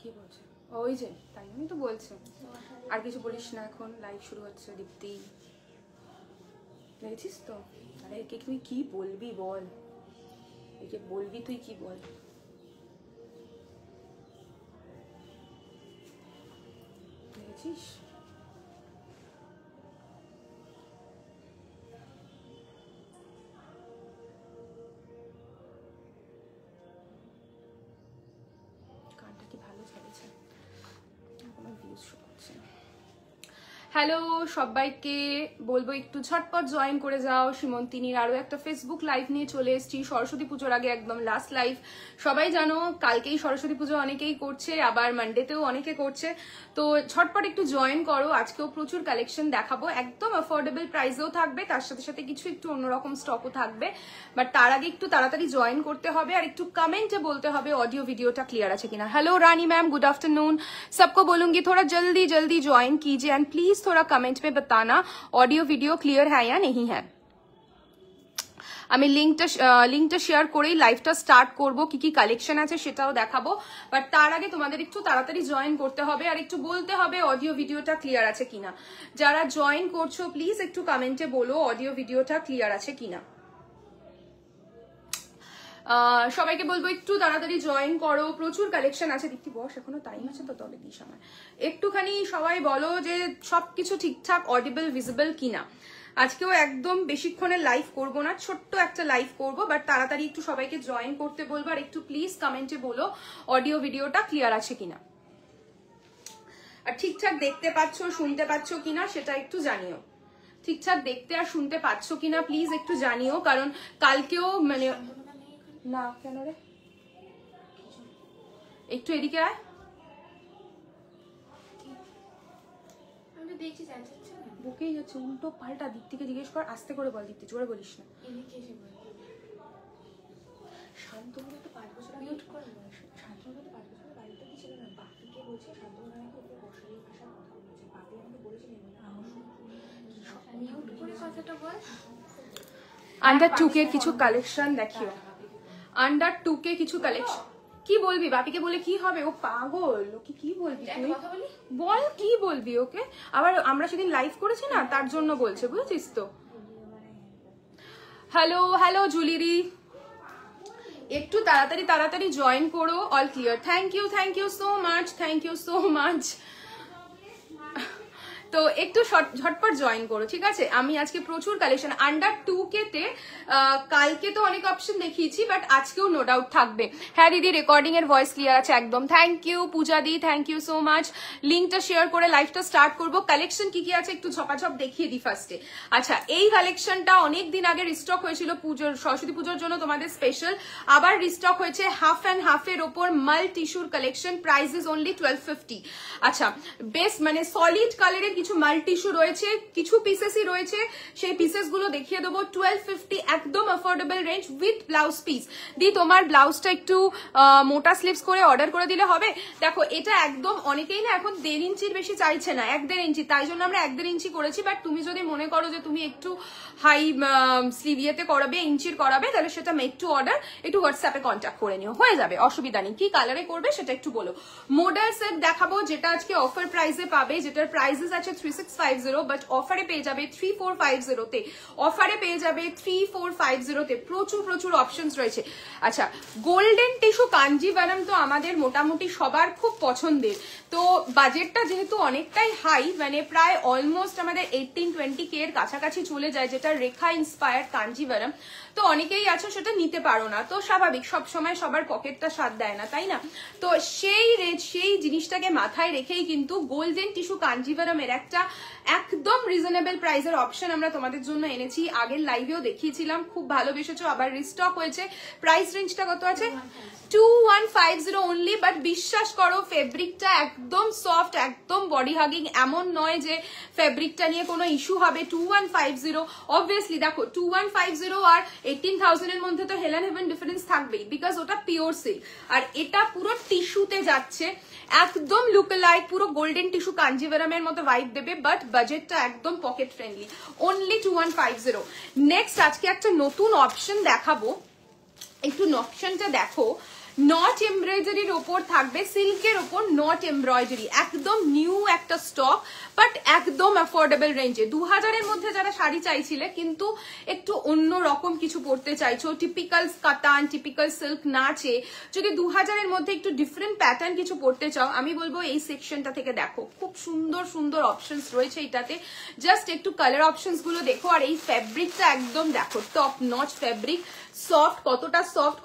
কি বলছে ওই যে, তাই আমি তো বলছি। আর কিছু বলিস না, এখন লাইভ শুরু হচ্ছে। দীপ্তি দেখেছিস তো? আরে একে তুই কি বলবি বল, একে বলবি তুই কি বল? দেখেছিস? গানটা কি ভালো চলেছে, কোনো ভিউজ শো করছে না। হ্যালো সবাইকে বলবো একটু ঝটপট জয়েন করে যাও। সীমন্তিনীর আরও একটা ফেসবুক লাইভ নিয়ে চলে এসেছি সরস্বতী পুজোর আগে, একদম লাস্ট লাইভ। সবাই জানো কালকেই সরস্বতী পুজো অনেকেই করছে, আবার মানডেতেও অনেকে করছে, তো ঝটপট একটু জয়েন করো। আজকেও প্রচুর কালেকশন দেখাবো, একদম অ্যাফোর্ডেবল প্রাইসেও থাকবে, তার সাথে সাথে কিছু একটু অন্যরকম স্টকও থাকবে। বাট তার আগে একটু তাড়াতাড়ি জয়েন করতে হবে, আর একটু কমেন্টে বলতে হবে অডিও वीडियोটা क्लियर আছে কিনা। हेलो रानी मैम, गुड आफ्टरनून। सबको बोलूंगी थोड़ा जल्दी जल्दी ज्वाइन कीजिए एंड प्लीज थोड़ा कमेंट में बताना ऑडियो वीडियो क्लियर है या नहीं है। আমি লিঙ্কটা শেয়ার করেই লাইভটা স্টার্ট করব, কি কি কালেকশন আছে সেটাও দেখাবো। বাট তার আগে তোমাদের একটু তাড়াতাড়ি জয়েন করতে হবে, আর একটু বলতে হবে অডিও ভিডিওটা ক্লিয়ার আছে কিনা। যারা জয়েন করছো প্লিজ একটু কমেন্টে বলো অডিও ভিডিওটা ক্লিয়ার আছে কিনা। সবাইকে বলবো একটু তাড়াতাড়ি জয়েন করো, প্রচুর কালেকশন আছে। দীপ্তি বস, এখনো টাইম আছে তো, তবে দিস আমার একটুখানি। সবাই বলো যে সবকিছু ঠিকঠাক অডিবল ভিজিবল কিনা। আজকেও একদম বেশিক্ষণের লাইভ করব না, ছোট্ট একটা লাইভ করব, বাট তাড়াতাড়ি একটু সবাইকে জয়েন করতে বলবো, আর একটু প্লিজ কমেন্টে বলো অডিও ভিডিওটা ক্লিয়ার আছে কিনা, আর ঠিকঠাক দেখতে পাচ্ছ শুনতে পাচ্ছ কিনা সেটা একটু জানিও। ঠিকঠাক দেখতে আর শুনতে পাচ্ছ কিনা প্লিজ একটু জানিও, কারণ কালকেও মানে না কেন রে, একটু এদিকে আয়। বুকেই যাচ্ছে উল্টো পাল্টা। দীপ্তিকে জিজ্ঞেস কর, আস্তে করে বল। দীপ্তি জোরে বলিস না। শান্তনুকে তো 5 বছর আগে শান্তনুকে তো 5 বছর বাড়িতে কি ছিল না, বাপিকে বলছে শান্তনু নাকি ওকে বসাই ভাষা কথা বলছে। বাপি আমাকে বলেছিলেন মিউট করে কথাটা বল। আন্ডার 2K কিছু কালেকশন দেখিও, আন্ডার 2K কিছু কালেকশন। কি বলবি বাপিকে বলে কি হবে, ও পাগল। ওকে কি বলবি তুই বল, কি বলবি ওকে? আবার আমরা সেদিন লাইভ করেছি না, তার জন্য বলছে, বুঝেছিস তো। হ্যালো হ্যালো জুলিরি, একটু তাড়াতাড়ি তাড়াতাড়ি জয়েন করো। All clear, thank you so much, thank you so much. তো একটু ঝটপট জয়েন করো, ঠিক আছে। আমি আজকে প্রচুর কালেকশন আন্ডার 2K তে, কালকে তো অনেক অপশন দেখিয়েছি, বাট আজকেও নো ডাউট থাকবে। হ্যাঁ দিদি, রেকর্ডিং এর ভয়েস ক্লিয়ার আছে একদম। Thank you Puja di, thank you so much. লিঙ্কটা শেয়ার করে লাইভটা স্টার্ট করবো। কালেকশন কি কি আছে একটু ঝপাঝপ দেখিয়ে দিই ফার্স্টে। আচ্ছা, এই কালেকশনটা অনেক দিন আগে রিস্টক হয়েছিল পুজোর, সরস্বতী পুজোর জন্য তোমাদের স্পেশাল। আবার রিস্টক হয়েছে হাফ অ্যান্ড হাফের ওপর মাল টিস্যুর কালেকশন। Price is only 1250। আচ্ছা, বেস্ট মানে সলিড কালারের কিছু মাল টিস্যু রয়েছে, কিছু পিসেসই রয়েছে, সেই পিসেস গুলো দেখিয়ে দেবো। 1250 একদম affordable range with blouse piece. দি তোমার ব্লাউজটা একটু মোটা স্লিভস করে অর্ডার করে দিলে হবে। দেখো এটা একদম, অনেকেই না এখন 1.5 ইঞ্চির বেশি চাইছে না, 1.5 ইঞ্চি, তাই জন্য আমরা 1.5 ইঞ্চি করেছি। বাট তুমি যদি মনে করো যে তুমি একটু হাই স্লিভ ইয়েতে করাবে, ইঞ্চির করাবে, তাহলে সেটা মেড টু অর্ডার, একটু হোয়াটসঅ্যাপে কন্ট্যাক্ট করে নিও, হয়ে যাবে, অসুবিধা নেই। কি কালারে করবে সেটা একটু বলো। মোডাল সেট দেখাবো, যেটা আজকে অফার প্রাইসে পাবে, যেটার প্রাইসেস আছে 3650, বাট অফারে পেয়ে যাবে 3450 তে। অফারে পেয়ে যাবে 3450 তে। প্রচুর প্রচুর অপশনস রয়েছে। আচ্ছা, গোল্ডেন টিস্যু কাঞ্জিভারাম তো আমাদের মোটামুটি সবার খুব পছন্দের। তো বাজেটটা যেহেতু অনেকটাই হাই, মানে প্রায় অলমোস্ট আমাদের 18-20K এর কাছাকাছি চলে যায়, যেটা রেখা ইন্সপায়ার্ড কাঞ্জিভারাম। তো অনেকেই আছো সেটা নিতে পারো না, তো স্বাভাবিক, সব সময় সবার পকেটটা সাথ দেয় না, তাই না। তো সেই জিনিসটাকে মাথায় রেখেই কিন্তু গোল্ডেন টিস্যু কাঞ্জিভারামের একটা একদম রিজনেবল প্রাইসের অপশন আমরা তোমাদের জন্য এনেছি। আগের লাইভেও দেখিয়েছিলাম, খুব ভালোবেসেছো, আবার রিস্টক হয়েছে। প্রাইস রেঞ্জটা কত আছে? 2150 অনলি। বাট বিশ্বাস করো ফেব্রিকটা একদম সফট, একদম বডি হাগিং, এমন নয় যে ফেব্রিকটা নিয়ে কোনো ইস্যু হবে। 2150 অবভিয়াসলি দেখো 2150 আর 18,000 এর মধ্যে তো হেল এন্ড হেভেন ডিফারেন্স থাকবেই, বিকজ ওটা পিওর সিল্ক, আর এটা পুরো টিস্যুতে যাচ্ছে, একদম লুক লাইক, পুরো গোল্ডেন টিস্যু কাঞ্জিভারামের মতো ভাইব দেবে, বাট বাজেটটা একদম পকেট ফ্রেন্ডলি, অনলি 2150। নেক্সট আজকে একটা নতুন অপশন দেখাবো, একটু অপশনটা দেখো। নট এমব্রয়ডারির ওপর থাকবে, সিল্কের ওপর নট এমব্রয়ডারি, একদম নিউ একটা স্টক, বাট একদম অ্যাফোর্ডেবল রেঞ্জে। 2000-এর মধ্যে যারা শাড়ি চাইছিলে কিন্তু একটু অন্য রকম কিছু পরতে চাইছো, টিপিক্যাল কাতান টিপিক্যাল সিল্ক না চেয়ে যদি 2000-এর মধ্যে একটু ডিফারেন্ট প্যাটার্ন কিছু পরতে চাও, আমি বলবো এই সেকশনটা থেকে দেখো, খুব সুন্দর সুন্দর অপশনস রয়েছে এটাতে। জাস্ট একটু কালার অপশনস গুলো দেখো, আর এই ফ্যাব্রিকটা একদম দেখো টপ নচ ফ্যাব্রিক, সফট,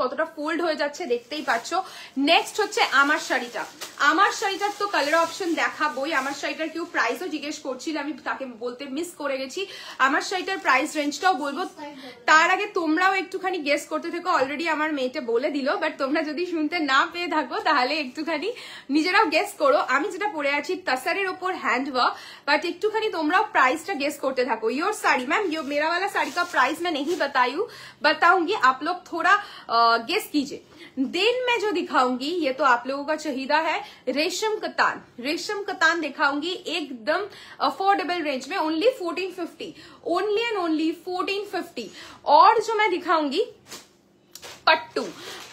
কতটা ফোল্ড হয়ে যাচ্ছে দেখতেই পাচ্ছ। নেক্সট হচ্ছে আমার শাড়িটা। আমার শাড়িটার তো কালার অপশন দেখাবোই। আমার শাড়িটার কেউ প্রাইসও জিজ্ঞেস করছিল, আমি তাকে বলতে মিস করে গেছি। আমার শাড়িটার প্রাইস রেঞ্জটাও বলবো, তার আগে তোমরাও একটুখানি গেস করতে থেকো। অলরেডি আমার মেয়েটা বলে দিল, বাট তোমরা যদি শুনতে না পেয়ে থাকো তাহলে একটুখানি নিজেরাও গেস করো। আমি যেটা পরে আছি তসরের ওপর হ্যান্ড वर्क, बट একটুখানি তোমরাও প্রাইসটা গেস করতে থাকো। योर साड़ी मैम, यो मेरा वाला साड़ी का प्राइस मैं नहीं बताऊंगी, आप लोग थोड़ा गेस कीजिए। देन मैं जो दिखाऊंगी ये तो आप लोगों का चाहिदा है, रेशम कतान दिखाऊंगी एकदम अफोर्डेबल रेंज में, ओनली 1450, ओनली एंड ओनली 1450। और जो मैं दिखाऊंगी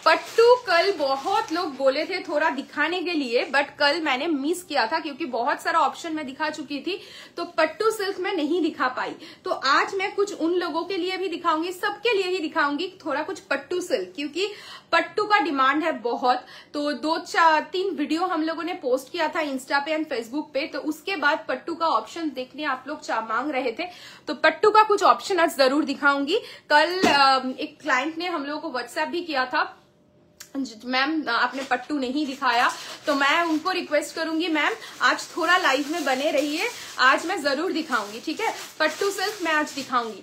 पट्टू कल बहुत लोग बोले थे थोड़ा दिखाने के लिए, बट कल मैंने मिस किया था क्योंकि बहुत सारा ऑप्शन मैं दिखा चुकी थी, तो पट्टू सिल्क में नहीं दिखा पाई। तो आज मैं कुछ उन लोगों के लिए भी दिखाऊंगी, सबके लिए ही दिखाऊंगी थोड़ा कुछ पट्टू सिल्क, क्योंकि पट्टू का डिमांड है बहुत। तो 2-3 वीडियो हम लोगों ने पोस्ट किया था इंस्टा पे एंड फेसबुक पे, तो उसके बाद पट्टू का ऑप्शन देखने आप लोग मांग रहे थे, तो पट्टू का कुछ ऑप्शन आज जरूर दिखाऊंगी। कल एक क्लाइंट ने हम लोगों को व्हाट्सएप भी किया था, मैम आपने पट्टू नहीं दिखाया, तो मैं उनको रिक्वेस्ट करूंगी मैम आज थोड़ा लाइव में बने रहिए, आज मैं जरूर दिखाऊंगी, ठीक है। पट्टू सिल्क मैं आज दिखाऊंगी।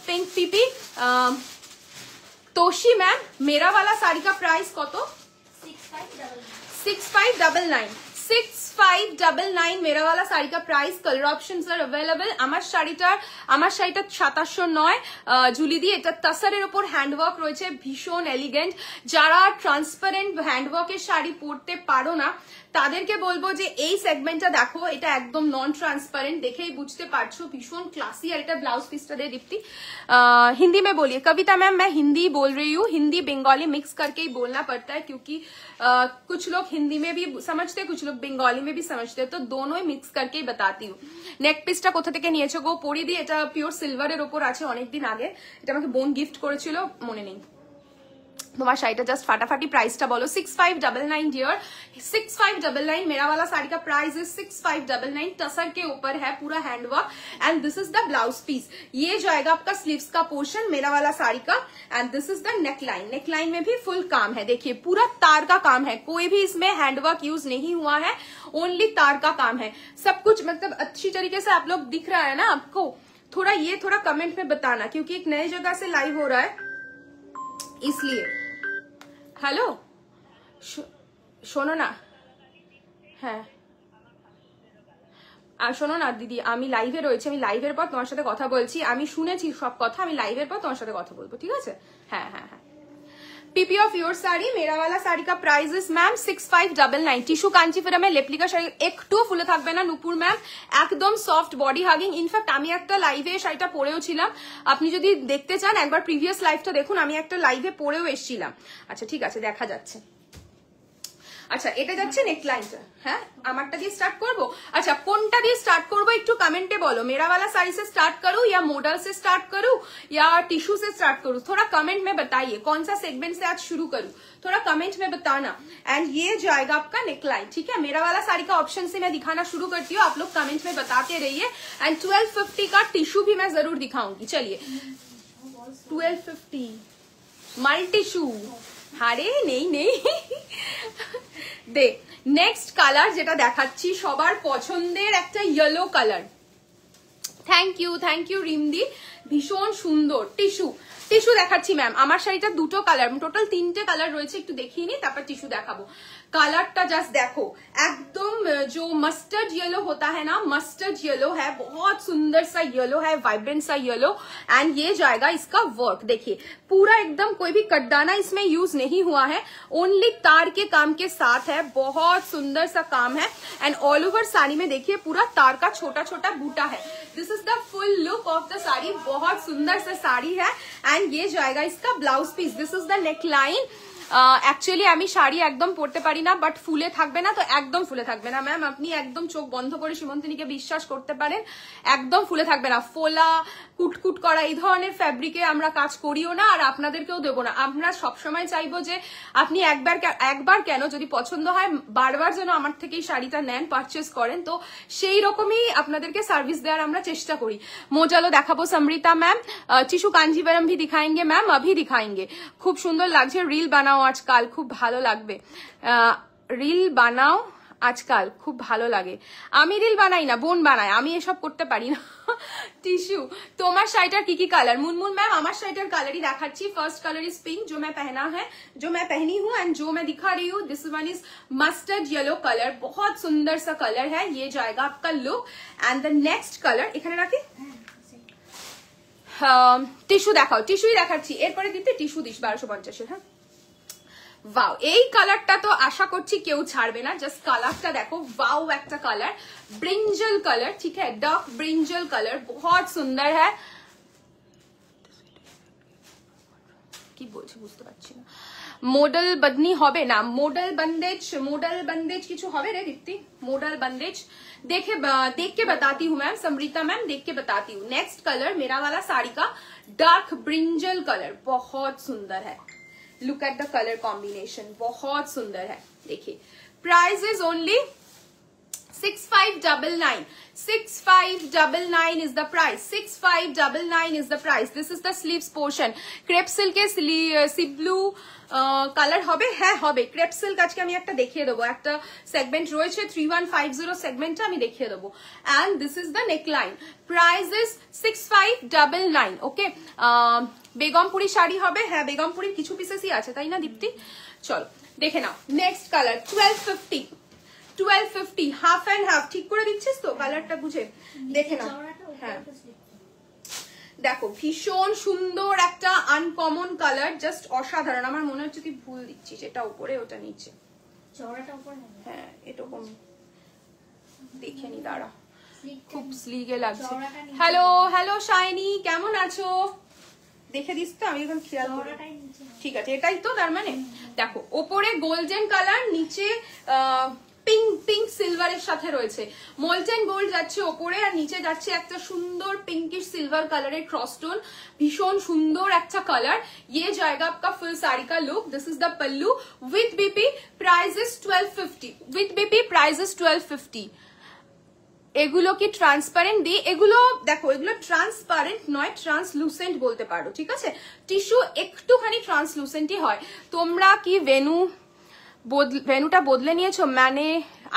पिंक पीपी तोशी मैम, मेरा वाला साड़ी का प्राइस कतो? 6599 मेरा वाला শাড়ি का price. Colour options are available. আমার শাড়িটা 2709 জুলি দি, এটা তসরের উপর হ্যান্ডওয়ার্ক রয়েছে, ভীষণ এলিগেন্ট। যারা ট্রান্সপারেন্ট হ্যান্ডওয়ার্কের শাড়ি পরতে পারো না তাদেরকে বলবো যে এই সেগমেন্টটা দেখো, এটা একদম নন ট্রান্সপারেন্ट, দেখেই বুঝতে পারছো ভীষণ ক্লাসি। আর এটা ব্লাউজ পিসটা दे दीप्ति। हिंदी में बोलिए कविता मैम, मैं हिंदी बोल रही हूँ, हिंदी बंगाली मिक्स करके ही बोलना पड़ता है क्योंकि कुछ लोग हिंदी में भी समझते, कुछ लोग बंगाली में भी समझते, तो दोनों ही मिक्स करके ही बताती हूँ। नेक पिसটা কোথা থেকে নিয়েছো গো? পরি দি, এটা পিওর সিলভারের উপর আছে, অনেকদিন আগে এটা আমাকে বোন গিফট করেছিল, মনে নেই। তোমার শাড়িটা জাস্ট ফাটাফাটি প্রাইসটা বলো। 6599 डियर, 6599 मेरा वाला साड़ी का प्राइस है 6599। टसर के ऊपर है पूरा handwork and this is the blouse piece. ये जाएगा आपका स्लीव्स का पोर्शन मेरा वाला साड़ी का, and this is the neckline. Neckline में भी फुल काम है, देखिए पूरा तार का काम है, कोई भी इसमें हैंडवर्क यूज नहीं हुआ है, ओनली तार का काम है। सब कुछ मतलब अच्छी तरीके से आप लोग दिख रहा है ना आपको? थोड़ा कमेंट में बताना, क्योंकि एक नई जगह से लाइव हो रहा है इसलिए। হ্যালো শোনো না, হ্যাঁ শোনো না দিদি, আমি লাইভে রয়েছি, আমি লাইভের পর তোমার সাথে কথা বলছি, আমি শুনেছি সব কথা, আমি লাইভের পর তোমার সাথে কথা বলবো, ঠিক আছে? হ্যাঁ হ্যাঁ হ্যাঁ। पीपी ऑफ योर साड़ी, मेरा वाला साड़ी का प्राइस इज मैम 6599। টিস্যু কাঞ্চিপুরমে লেপ্লিকা শাড়ি একটু ফুলে থাকবে না নুপুর ম্যাম, একদম সফট বডি হাগিং। ইনফ্যাক্ট আমি একটা লাইভে শাড়িটা পরেও ছিলাম, আপনি যদি দেখতে চান একবার প্রিভিয়াস লাইভটা দেখুন, আমি একটা লাইভে পরেও এসেছিলাম। আচ্ছা ঠিক আছে, দেখা যাচ্ছে। আচ্ছা এটা যাচ্ছে নেকলাইনটা, হ্যাঁ আমারটা দিয়ে স্টার্ট করব। আচ্ছা কোনটা দিয়ে স্টার্ট করব একটু কমেন্টে বলো। मेरा वाला साड़ी से स्टार्ट करूं या मॉडल से स्टार्ट करूं या टिश्यू से स्टार्ट करूं? थोड़ा कमेंट में बताइए कौन सा सेगमेंट से आज शुरू करूं, थोड़ा कमेंट में बताना। एंड ये जाएगा आपका नेकलाइन, ठीक है। मेरा वाला साड़ी का ऑप्शन से मैं दिखाना शुरू करती हूँ, आप लोग कमेंट में बताते रहिए। एंड 1250 का टिश्यू भी मैं जरूर दिखाऊंगी। चलिए 1250 मल्टी टिश्यू, আরে নেই দে। নেক্সট কালার যেটা দেখাচ্ছি সবার পছন্দের একটা ইয়েলো কালার। থ্যাংক ইউ রিমদি, ভীষণ সুন্দর টিস্যু দেখাচ্ছি ম্যাম। আমার শাড়িটা দুটো কালার, টোটাল 3টে কালার রয়েছে, একটু দেখিয়ে নি তারপর টিস্যু দেখাবো। कलरটা জাস্ট দেখো, एकदम जो मस्टर्ड येलो होता है ना, मस्टर्ड येलो है, बहुत सुंदर सा येलो है, वाइब्रेंट सा येलो। एंड ये जाएगा इसका वर्क, देखिए पूरा एकदम कोई भी कटदाना इसमें यूज नहीं हुआ है, ओनली तार के काम के साथ है, बहुत सुंदर सा काम है। एंड ऑल ओवर साड़ी में देखिए पूरा तार का छोटा छोटा बूटा है। This is the full look of the sari, बहुत सुंदर सा साड़ी है। एंड ये जाएगा इसका blouse piece, this is the neck line. Actually আমি শাড়ি একদম পরতে পারি না, বাট ফুলে থাকবে না তো একদম ফুলে থাকবে না ম্যাম, আপনি একদম চোখ বন্ধ করে সীমন্তিনীকে বিশ্বাস করতে পারেন, একদম ফুলে থাকবে না। ফোলা কুটকুট করা এই ধরনের ফ্যাব্রিকে আমরা কাজ করিও না, আর আপনাদেরকেও দেবো না। আমরা সবসময় চাইবো যে আপনি একবার কেন যদি পছন্দ হয় বারবার যেন আমার থেকেই শাড়িটা নেন, পারচেস করেন, তো সেই রকমই আপনাদেরকে সার্ভিস দেওয়ার আমরা চেষ্টা করি। মোজালো দেখাবো সমৃতা ম্যাম, টিস্যু কাঞ্জিবরম ভি দিখাएंगे ম্যাম, अभी दिखाएंगे। খুব সুন্দর লাগছে, রিল বানাও আজকাল, খুব ভালো লাগবে। রিল বানাও আজকাল, খুব ভালো লাগে। আমি রিল বানাই না, বোন বানায়, আমি এসব করতে পারি না। টিস্যু, তোমার শাড়িটার কি কি কালার? মুনমুন ম্যাম আমার শাড়িটার কালারই দেখাচ্ছি। ফার্স্ট কালার इज पिंक जो मैं पहना है, जो मैं पहनी हूँ, एंड जो मैं दिखा रही हूँ this one is mustard yellow colour, बहुत सुंदर सा कलर है, ये जाएगा आपका look. And the next colour এখানে রাখি, টিস্যু দেখাও, টিস্যুই দেখাচ্ছি, এরপরে দিতে টিস্যু দিস 1250। হ্যাঁ वाओ, এই কালারটা তো আশা করছি কেউ ছাড়বে না, জাস্ট কালারটা দেখো, वाओ একটা কালার, ব্রিঞ্জল কালার, ঠিক है, डार्क ब्रिंजल कलर, बहुत सुंदर है। কি বলছি বুঝতে পারছি না, মডেল বদনি হবে না, মডেল बंदेज কিছু হবে রে দীপ্তি, মডেল बंदेज देख के बताती हूँ मैम, समृता मैम देख के बताती हूँ। नेक्स्ट कलर मेरा वाला साड़ी का डार्क ब्रिंजल कलर, बहुत सुंदर है, look at the colour combination, बहुत सुंदर है। देखिए price is only 6599, 6599 is the price, 6599 is the price। This is the sleeves portion, crepe silk के सी ब्लू কালার হবে, হ্যাঁ হবে। ক্রেপ সিল্ক আজকে আমি একটা দেখিয়ে দেবো, একটা সেগমেন্ট রয়েছে 3150 সেগমেন্টটা আমি দেখিয়ে দেবো। And this is the neckline, price is 6599। Okay, Begampuri sari হবে, হ্যাঁ বেগমপুরির কিছু পিসেসই আছে তাই না দীপ্তি? চলো দেখে নাও। Next colour 1250, half and half, ঠিক করে দিচ্ছিস তো কালারটা বুঝে? দেখে নাও, হ্যাঁ দেখো ভীষণ সুন্দর একটা আনকমন কালার, জাস্ট অসাধারণ। আমার মনে হচ্ছে তুই ভুল দিচ্ছিস, এটা উপরে ওটা নিচে, হ্যাঁ এরকম দেখে নি, দাঁড়া খুব স্লিগে লাগছে। হ্যালো হ্যালো শাইনি, কেমন আছো? দেখে দিস তো, আমি এখন খেয়াল করি। ঠিক আছে, এটাই তো তার মানে। দেখো ওপরে গোল্ডেন কালার, নিচে পিঙ্ক সিলভারের সাথে রয়েছে, মোল্টেন গোল্ড যাচ্ছে ওপরে, আর নিচে যাচ্ছে একটা সুন্দর পিঙ্কিশ সিলভার কালারের ক্রসটোন, ভীষণ সুন্দর একটা কালার। ये जाएगा आपका फुल साड़ी का look. This is the pallu with BP, price is 1250, with BP price is 1250। এগুলো কি ট্রান্সপারেন্ট দিই? এগুলো দেখো, এগুলো ট্রান্সপারেন্ট নয়, ট্রান্সলুসেন্ট বলতে পারো, ঠিক আছে। টিস্যু একটুখানি ট্রান্সলুসেন্টই হয়। তোমরা কি ভেনুটা বদলে নিয়েছো? মানে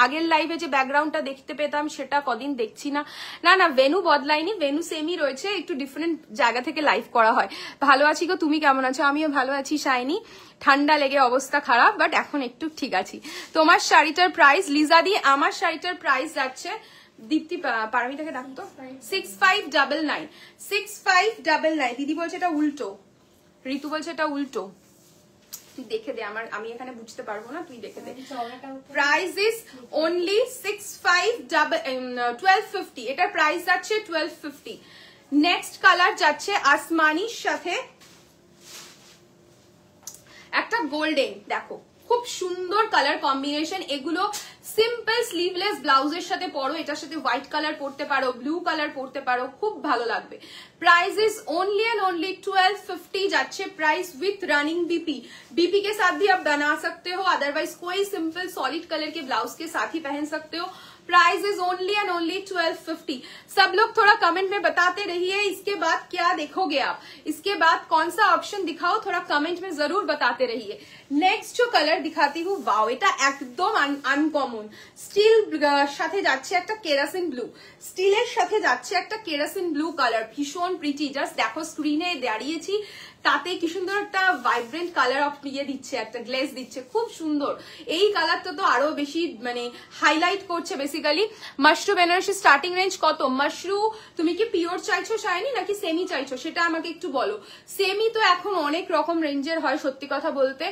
আগের লাইভে যে ব্যাকগ্রাউন্ডটা দেখতে পেতাম সেটা কদিন দেখছি না। না না, ভেনু বদলাইনি, ভেনু সেমই রয়েছে, একটু ডিফারেন্ট জায়গা থেকে লাইভ করা হয়। ভালো আছি গো, তুমি কেমন আছো? আমিও ভালো আছি শাইনি, ঠান্ডা লেগে অবস্থা খারাপ, বাট এখন একটু ঠিক আছি। তোমার শাড়িটার প্রাইস লিজা দি, আমার শাড়িটার প্রাইস যাচ্ছে, দীপ্তি পারমিতাকে ডাকতো, 6599, 6599। দিদি বলছে এটা উল্টো, ঋতু বলছে এটা উল্টো, তুই দেখে দে, আমি এখানে বুঝতে পারবো না, তুই দেখে দে। প্রাইস ইজ অনলি 1250, এটার প্রাইস যাচ্ছে 1250। নেক্সট কালার যাচ্ছে আসমানির সাথে একটা গোল্ডেন, দেখো খুব সুন্দর কালার কম্বিনেশন। এগুলো সিম্পল স্লিভলেস ব্লাউজের সাথে পরো, এটার সাথে হোয়াইট কালার পরতে পারো, ব্লু কালার পরতে পারো, খুব ভালো লাগবে। Price is only and only 1250 जाच्छे price with running BP. BP के साथ भी आप बना सकते हो, अदरवाइज कोई सिंपल सॉलिड कलर के ब्लाउज के साथ ही पहन सकते हो। Price is only and only 1250। सब लोग थोड़ा कमेंट में बताते रहिए, इसके बाद क्या देखोगे आप, इसके बाद कौन सा ऑप्शन दिखाओ, थोड़ा कमेंट में जरूर बताते रहिए। नेक्स्ट जो कलर दिखाती हूँ, वाओ এটা একদম আনকমন, স্টিল সাথে যাচ্ছে একটা কেরাসিন ব্লু, স্টিলের সাথে যাচ্ছে একটা কেরাসিন ব্লু কালার, ভীষণ প্রিটি। জাস্ট দেখো স্ক্রিনে দাঁড়িয়েছি, তাতে কি সুন্দর একটা ভাইব্রেন্ট কালার অফ ইয়ে দিচ্ছে, একটা গ্লেজ দিচ্ছে, খুব সুন্দর। এই কালারটা তো আরো বেশি মানে হাইলাইট করছে basically. Mashru Banarasi starting range কত? মাশরু তুমি কি পিওর চাইছো শাইনি নাকি সেমি চাইছো সেটা আমাকে একটু বলো। সেমি তো এখন অনেক রকম রেঞ্জের হয়, সত্যি কথা বলতে,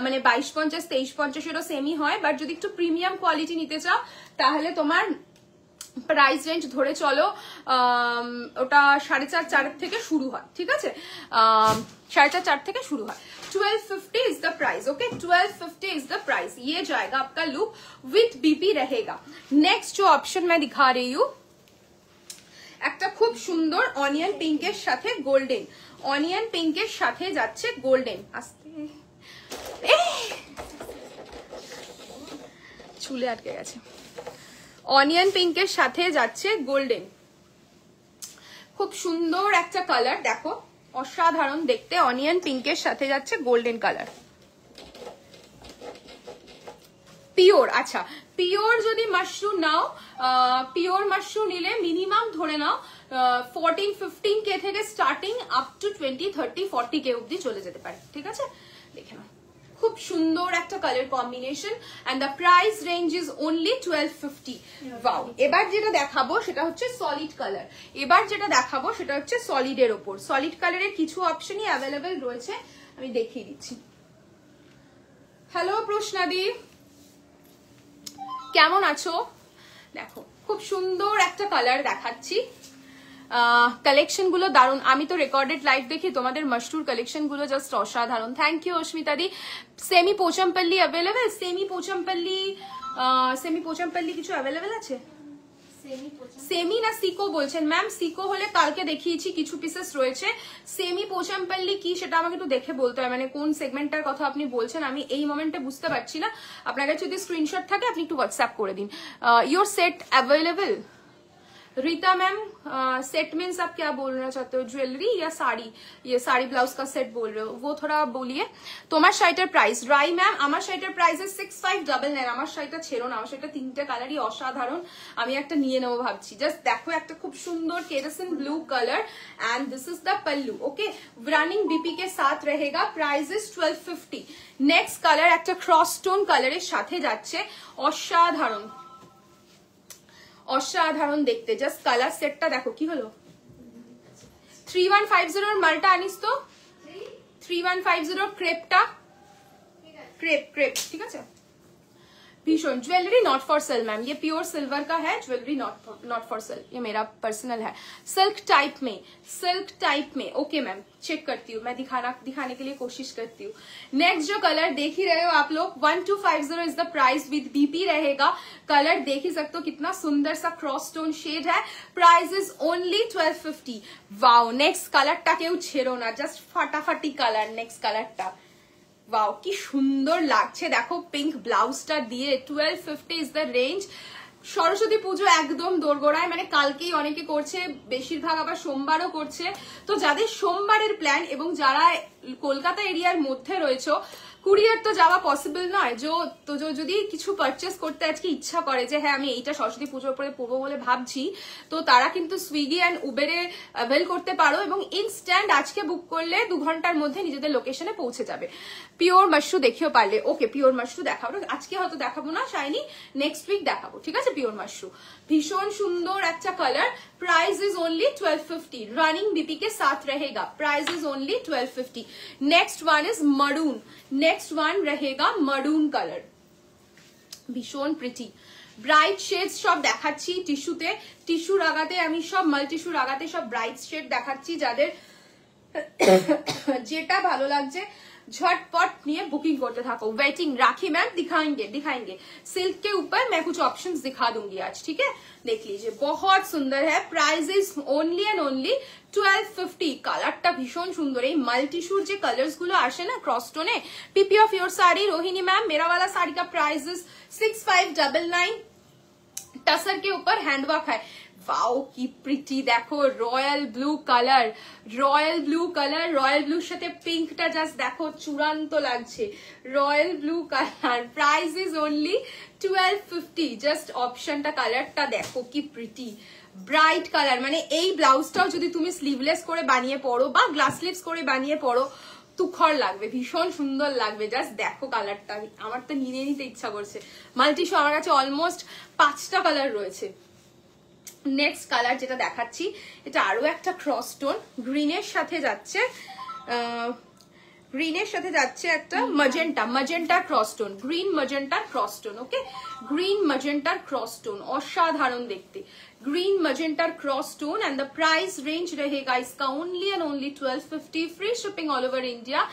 মানে 2250 2350 সেমি হয়, বাট যদি একটু প্রিমিয়াম কোয়ালিটি নিতে চাও তাহলে তোমার প্রাইস রেঞ্জ ধরে চলো, ওটা 4.5 থেকে শুরু হয়, ঠিক আছে, 4.5 থেকে শুরু হয়। 1250 is the price, okay 1250 is the price. ये जाएगा आपका लुक विथ बीपी रहेगा। नेक्स्ट जो ऑप्शन मैं दिखा रही हूँ, একটা খুব সুন্দর অনিয়ন পিঙ্কের সাথে গোল্ডেন, অনিয়ন পিঙ্কের সাথে যাচ্ছে গোল্ডেন, আস্তে চুলে আটকে গেছে, অনিয়ন পিঙ্কের সাথে যাচ্ছে গোল্ডেন, খুব সুন্দর একটা কালার, দেখো অসাধারণ দেখতে, অনিয়ন পিঙ্কের সাথে যাচ্ছে গোল্ডেন কালার, পিওর। আচ্ছা পিওর যদি মাশরুম নাও, পিওর মাশরুম নিলে মিনিমাম ধরে নাও 14-15 কে থেকে স্টার্টিং আপ টু 20-30-40 কে অব্দি চলে যেতে পারে, ঠিক আছে? দেখে নাও খুব সুন্দর একটা colour combination and the price range is only 1250। Wow. এবার যেটা দেখাবো সেটা হচ্ছে সলিড কালার, এবার যেটা দেখাবো সেটা হচ্ছে সলিডের ওপর। সলিড কালারের কিছু অপশনই অ্যাভেলেবেল রয়েছে, আমি দেখিয়ে দিচ্ছি। হ্যালো প্রশ্নাদি, কেমন আছো? দেখো খুব সুন্দর একটা কালার দেখাচ্ছি, কালেকশন গুলো দারুন। আমি তো রেকর্ডেড লাইভ দেখি, তোমাদের মাশরুর কালেকশন গুলো জাস্ট অসাধারণ। Thank you Asmita di. Semi Pochampally available? Semi Pochampally কিছু অ্যাভেলেবেল আছে? সেমি না সিকো বলছেন ম্যাম? সিকো হলে কালকে দেখিয়েছি, কিছু পিসেস রয়েছে। সেমি পোচামপল্লি কি সেটা আমাকে একটু দেখে বলতে হয়, মানে কোন সেগমেন্টটার কথা আপনি বলছেন আমি এই মোমেন্টে বুঝতে পারছি না। আপনার কাছে যদি স্ক্রিনশট থাকে আপনি একটু হোয়াটসঅ্যাপ করে দিন। Your set available? Rita ma'am set means आप क्या बोलना चाहते हो, ज्वेलरी या साड़ी? ये साड़ी ब्लाउज का सेट बोल रहे हो, वो थोड़ा बोलिए। তোমার শাড়িটার প্রাইস রাই ম্যাম, আমার শাড়িটার প্রাইস 6599। আমার শাড়িটা ছেড়ো না, আমার শাড়িটা তিনটে কালারই অসাধারণ, আমি একটা নিয়ে নেবো ভাবছি। জাস্ট দেখো একটা খুব সুন্দর kerosene blue colour and this is the pallu, okay running BP के साथ रहेगा। Price is 1250। नेक्स्ट कालर একটা ক্রস স্টোন কালারের সাথে যাচ্ছে, অসাধারণ অসাধারণ দেখতে। জাস্ট কালার সেটটা দেখো কি হলো। 3150 এর মালটা আনিস তো, 3150 ক্রেপটা, ক্রেপ ঠিক আছে। भीषण jewellery not for sale ma'am, ये प्योर सिल्वर का है, ज्वेलरी नॉट फॉर सेल, ये मेरा पर्सनल है। सिल्क टाइप में ओके मैम, चेक करती हूँ मैं, दिखाने के लिए कोशिश करती हूँ। नेक्स्ट जो कलर देख ही रहे हो आप लोग, 1250 is the price with BP रहेगा। कलर देख ही सकते हो कितना सुंदर सा क्रॉस स्टोन शेड है। Price is only 1250। Wow, next कलरটা কেউ ছেড়ো না, জাস্ট ফাটাফাটি কালার। নেক্সট কালারটা वाओ কি সুন্দর লাগছে, দেখো পিঙ্ক ব্লাউজটা দিয়ে। 1250 ইজ দ্য রেঞ্জ। সরস্বতী পুজো একদম দোরগোড়ায়, মানে কালকেই অনেকে করছে, বেশিরভাগ আবার সোমবারও করছে। তো যাদের সোমবারের প্ল্যান এবং যারা কলকাতা এরিয়ার মধ্যে রয়েছে, কুরিয়ার তো যাওয়া পসিবল নয়, তো যদি কিছু পারচেস করতে আজকে ইচ্ছা করে যে হ্যাঁ আমি এইটা সরস্বতী পুজোর পরে পরবো বলে ভাবছি, তো তারা কিন্তু সুইগি অ্যান্ড উবেরে অ্যাভেল করতে পারো এবং ইনস্ট্যান্ট আজকে বুক করলে 2 ঘন্টার মধ্যে নিজেদের লোকেশনে পৌঁছে যাবে। পিওর মাশরু দেখিও পারলে, ওকে পিওর মাশরু দেখাবো, আজকে হয়তো দেখাবো না শাইনি, নেক্সট উইক দেখাবো, ঠিক আছে। পিওর মাশরু ভীষণ সুন্দর একটা colour. Price is only 1250। Running BP के साथ रहेगा। Price is only 1250। Next one is maroon, next one रहेगा मरून कलर, भीषण प्रिटी ब्राइट शेड्स सब দেখাচ্ছি। টিস্যুতে টিস্যু লাগাতে আমি সব মাল্টি টিস্যু লাগাতে সব ব্রাইট শেড দেখাচ্ছি, যাদের যেটা ভালো লাগছে झटपट निये बुकिंग करते थाको। वेटिंग राखी मैम, दिखाएंगे। सिल्क के ऊपर मैं कुछ ऑप्शंस दिखा दूंगी आज, ठीक है। देख लीजिए बहुत सुंदर है। Price is only and only 1250। কালারটা ভীষণ সুন্দর। এই মাল্টিশুর যে কালার্স গুলো আসে না ক্রস স্টোনে, PP of your sari Rohini ma'am, मेरा वाला साड़ी का प्राइस इज 6599। टसर के ऊपर हैंडवर्क है। वाओ की प्रिटी, देखो royal blue colour, royal blue সাথে পিঙ্কটা জাস্ট দেখো চূড়ান্ত লাগছে। Royal blue colour. Price is only 1250। Just অপশনটা কালারটা দেখো কি প্রিটি, ব্রাইট কালার। মানে এই ব্লাউজটাও যদি তুমি স্লিভলেস করে বানিয়ে পরো বা গ্লাস স্লিভস করে বানিয়ে পরো, তুখর লাগবে, ভীষণ সুন্দর লাগবে। জাস্ট দেখো কালারটা, আমার তো নিয়ে নিতে ইচ্ছা করছে। মাল্টিশু আমার কাছে অলমোস্ট 5টা কালার রয়েছে। নেক্সট কালার যেটা দেখাচ্ছি, এটা আরো একটা ক্রস স্টোন গ্রিনের সাথে যাচ্ছে। গ্রিনের সাথে যাচ্ছে একটা ম্যাজেন্টার ক্রসটোন, গ্রিন ম্যাজেন্টার ক্রসটোন। ওকে, গ্রিন ম্যাজেন্টার ক্রসটোন, অসাধারণ দেখতে। Green magenta cross stone and the price range रहेगा इसका only and only 1250, free shipping all over India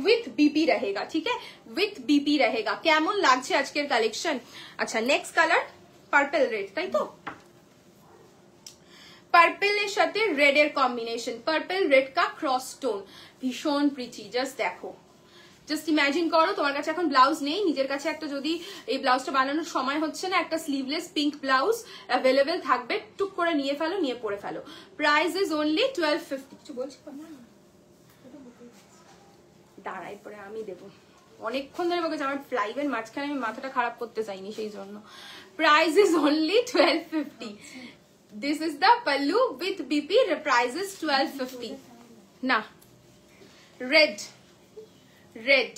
with BP रहेगा। ठीक है, विथ बीपी रहेगा। केमन लागছে আজকের কালেকশন। আচ্ছা, নেক্সট কালার পার্পল রেড, তাই তো? পার্পলের সাথে রেড এর কম্বিনেশন, পার্পল রেড का क्रॉस स्टोन, ভীষণ প্রিটি। জাস্ট দেখো, জাস্ট ইমাজিন করো তোমার কাছে এখন ব্লাউজ নেই, নিজের কাছে একটা যদি এই ব্লাউজটা বানানোর সময় হচ্ছে না, একটা স্লিভলেস পিঙ্ক ব্লাউজ অ্যাভেলেবেল থাকবে, টুক করে নিয়ে ফেলো, নিয়ে পরে ফেলো। Price is only 1250। কিছু বলছি দাঁড়াই, পরে আমি দেবো। অনেকক্ষণ ধরে বলছি, আমার লাইভের মাঝখানে আমি মাথাটা খারাপ করতে চাইনি, সেই জন্য। Price is only 1250। This is the pallu with BP, price is 1250। না, রেড রেড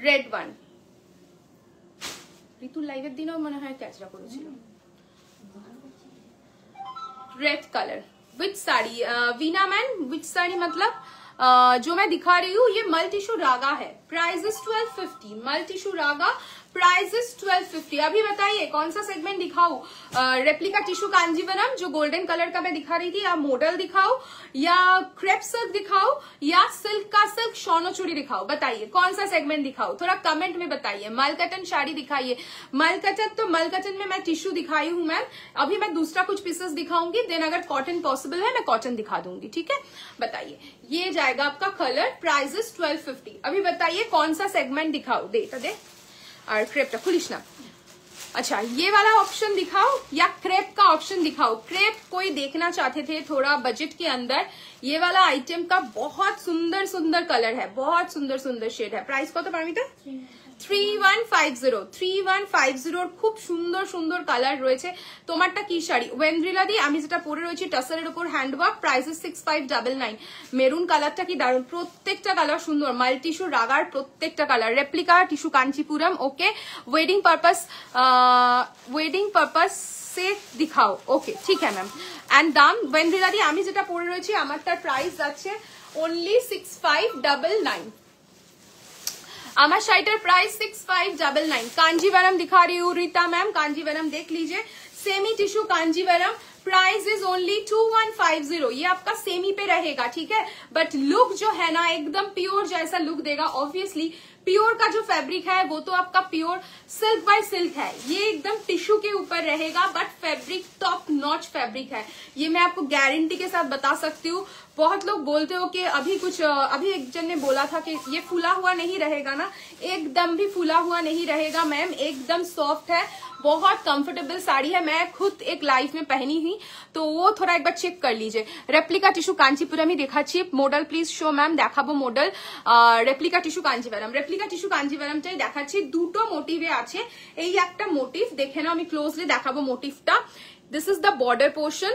রেড ওয়ান ঋতুর লাইভের দিনও মনে হয় ক্যাচরা করেছিল। Red colour with sari, Veena man with sari मतलब जो मैं दिखा रही हूँ ये मल्टी टिश्यू रागा है। Price is 1250। Multi tissue Raga, price is 1250। अभी बताइए कौन सा सेगमेंट दिखाऊं? रेप्लिका टिश्यू कांजीवरम जो गोल्डन कलर का मैं दिखा रही थी, या मॉडल दिखाऊं, या क्रेप सिल्क दिखाऊं, या सिल्क का सिल्क शॉनो चूड़ी दिखाऊं? बताइए कौन सा सेगमेंट दिखाऊं, थोड़ा कमेंट में बताइए। मलकटन साड़ी दिखाइए। मलकटन तो मलकटन में मैं टिश्यू दिखाई हूं मैम, अभी मैं दूसरा कुछ पीसेस दिखाऊंगी, देन अगर कॉटन पॉसिबल है मैं कॉटन दिखा दूंगी। ठीक है, बताइए। ये जाएगा आपका कलर, प्राइस इज 1250। अभी बताइए कौन सा सेगमेंट दिखाओ, दे और क्रेप खुलिश ना। अच्छा, ये वाला ऑप्शन दिखाओ या क्रेप का ऑप्शन दिखाओ? क्रेप कोई देखना चाहते थे थोड़ा बजट के अंदर, ये वाला आइटम का बहुत सुंदर सुंदर कलर है, बहुत सुंदर सुंदर शेड है। प्राइस कत पारमिता? 3150 খুব সুন্দর সুন্দর কালার রয়েছে। তোমারটা কি শাড়ি? ওয়েন্দ্রিলা দি, আমি যেটা পরে রয়েছি টাসেলের উপর হ্যান্ডওয়ার্ক, প্রাইস 6599। মেরুন কালারটা কি দারুণ, প্রত্যেকটা কালার সুন্দর। মাল্টি টিস্যু রাগার প্রত্যেকটা কালার, রেপ্লিকা টিস্যু কাঞ্চিপুরম। ওকে, ওয়েডিং পারপাস से दिखाओ। ओके, ठीक है मैम। एंड दाम वेंद्रिला दी, আমি যেটা পরে রয়েছি আমারটার প্রাইস যাচ্ছে only 6599। আমার শাড়িটার প্রাইস 6599। कांजीवरम दिखा रही हूँ रीता मैम, कांजीवरम देख लीजिए। Semi tissue Kanjivaram, price is only 2150। ये आपका सेमी पे रहेगा, ठीक है, बट लुक जो है ना एकदम प्योर जैसा लुक देगा। ऑब्वियसली प्योर का जो फैब्रिक है वो तो आपका प्योर सिल्क बाय सिल्क है, ये एकदम टिश्यू के ऊपर रहेगा, but fabric top notch fabric है, ये मैं आपको गारंटी के साथ बता सकती हूँ। बहुत लोग बोलते हो कि अभी एक जन ने बोला था कि ये फूला हुआ नहीं रहेगा ना, एकदम भी फूला हुआ नहीं रहेगा मैम, एकदम सॉफ्ट है, बहुत कंफर्टेबल साड़ी है। मैं खुद एक लाइफ में पहनी हुई, तो वो थोड़ा एक बार चेक कर लीजिए। रेप्लिका टिश्यू कांचीपुरम ही देखाচ্ছি। मॉडल प्लीज शो मैम, দেখাবো model. Replica tissue Kanjivaram, replica tissue কাঞ্জিভারামটাই দেখাচ্ছি। দুটো মোটিভে আছে, এই একটা মোটিভ দেখে নাও, আমি ক্লোজলি দেখাবো মোটিভটা। This is the border portion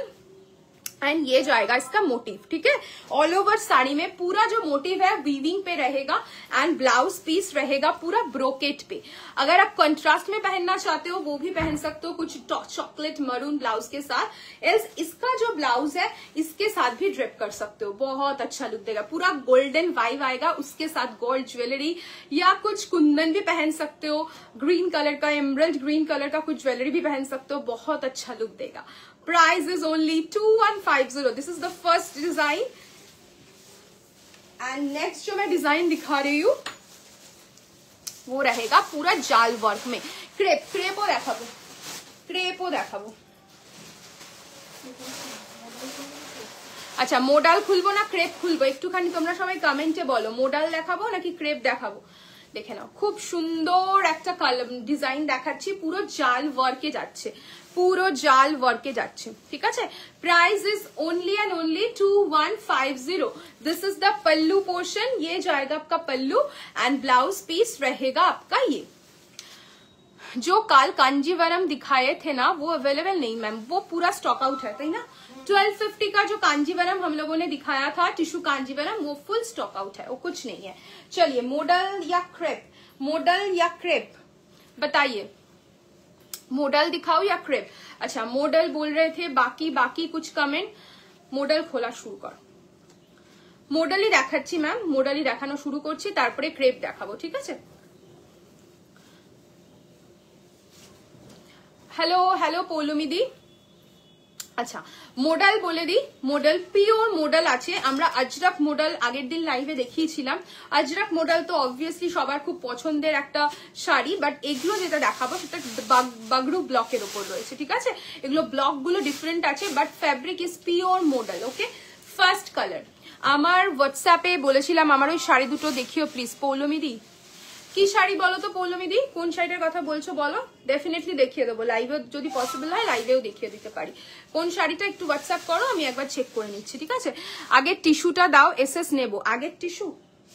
and ये जाएगा इसका मोटिव। ठीक है, ऑल ओवर साड़ी में पूरा जो मोटिव है वीविंग पे रहेगा एंड ब्लाउज पीस रहेगा पूरा ब्रोकेट पे। अगर आप कंट्रास्ट में पहनना चाहते हो वो भी पहन सकते हो, कुछ चॉकलेट मरून ब्लाउज के साथ, एल्स इसका जो ब्लाउज है इसके साथ भी ड्रेप कर सकते हो, बहुत अच्छा लुक देगा। पूरा गोल्डन वाइब आएगा, उसके साथ गोल्ड ज्वेलरी या कुछ कुंदन भी पहन सकते हो, ग्रीन कलर का, एमरल्ड ग्रीन कलर का कुछ ज्वेलरी भी पहन सकते हो, बहुत अच्छा लुक देगा। Price is only 2150। This is the first design and next जो मैं डिजाइन दिखा रही हूँ वो रहेगा पूरा जाल वर्क में। क्रेपो देखाबो, क्रेपो देखाबो। अच्छा, मोडाल खुलबो ना क्रेप खुलबो? একটুখানি তোমরা সবাই কমেন্টে বলো, মোডাল দেখাবো নাকি ক্রেপ দেখাবো। দেখে নাও, খুব সুন্দর একটা ডিজাইন দেখাচ্ছি, পুরো জাল ওয়ার্কে যাচ্ছে, পুরো জাল ওয়ার্কে যাচ্ছে। ঠিক আছে, price is only and only 2150। This is the pallu portion, ये जाएगा आपका पल्लू एंड ब्लाउज पीस रहेगा आपका ये। जो काल कांजीवरम दिखाए थे ना वो अवेलेबल नहीं मैम, वो पूरा स्टॉक आउट है, ना। 1250 का जो कांजीवरम हम लोगों ने दिखाया था टिश्यू कांजीवरम, वो फुल स्टॉक आउट है, वो कुछ नहीं है। चलिए, मॉडल या क्रेप, मॉडल या क्रेप बताइए, मॉडल दिखाओ या क्रेप? अच्छा, मॉडल बोल रहे थे, बाकी कुछ कमेंट। मॉडल खोला शुरू कर, মোডালি দেখাচ্ছি ম্যাম, মোডালি দেখানো শুরু করছি, তারপরে ক্রেপ দেখাবো, ঠিক আছে? হ্যালো হ্যালো পৌলমিদি। আচ্ছা মোডাল বলে দিই, মোডাল পিওর মোডাল আছে। আমরা আজরাক মোডাল আগের দিন লাইভে দেখিয়েছিলাম। আজরাক মোডাল তো অবভিয়াসলি সবার খুব পছন্দের একটা শাড়ি, বাট এগুলো যেটা দেখাবো সেটা বাগরু ব্লকের ওপর রয়েছে, ঠিক আছে? এগুলো ব্লকগুলো ডিফারেন্ট আছে, but fabric is pure modal. Okay, first colour আমার হোয়াটসঅ্যাপে বলেছিলাম আমার ওই শাড়ি দুটো দেখিও প্লিজ। পৌলমিদি কি শাড়ি বলো তো? পৌলমিদি কোন শাড়িটার কথা বলছো বলো, ডেফিনেটলি দেখিয়ে দেবো লাইভে, যদি পসিবল হয় লাইভেও দেখিয়ে দিতে পারি। কোন শাড়িটা একটু হোয়াটসঅ্যাপ করো, আমি একবার চেক করে নিচ্ছি, ঠিক আছে? আগের টিস্যুটা দাও, এসএস নেবো। আগের টিস্যু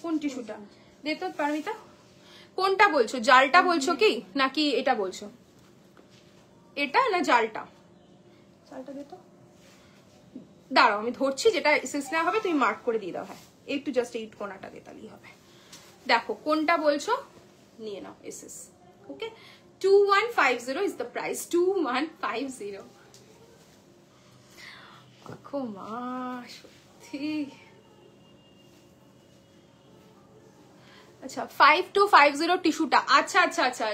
কোন টিস্যুটা দে তো পারমিতা, কোনটা বলছো? জালটা বলছো কি নাকি এটা বলছো? এটা না জালটা? জালটা দে তো, দাঁড়াও আমি ধরছি, যেটা এসএস নেওয়া হবে তুমি মার্ক করে দিয়ে দাও। হ্যাঁ একটু জাস্ট এই কোনাটা দে তাহলেই হবে। দেখো কোনটা বলছো, নিয়ে নাও SS. Okay 2150 is the price, 2150। দেখো মা সত্যি। আচ্ছা 5250 টিস্যুটা, আচ্ছা আচ্ছা আচ্ছা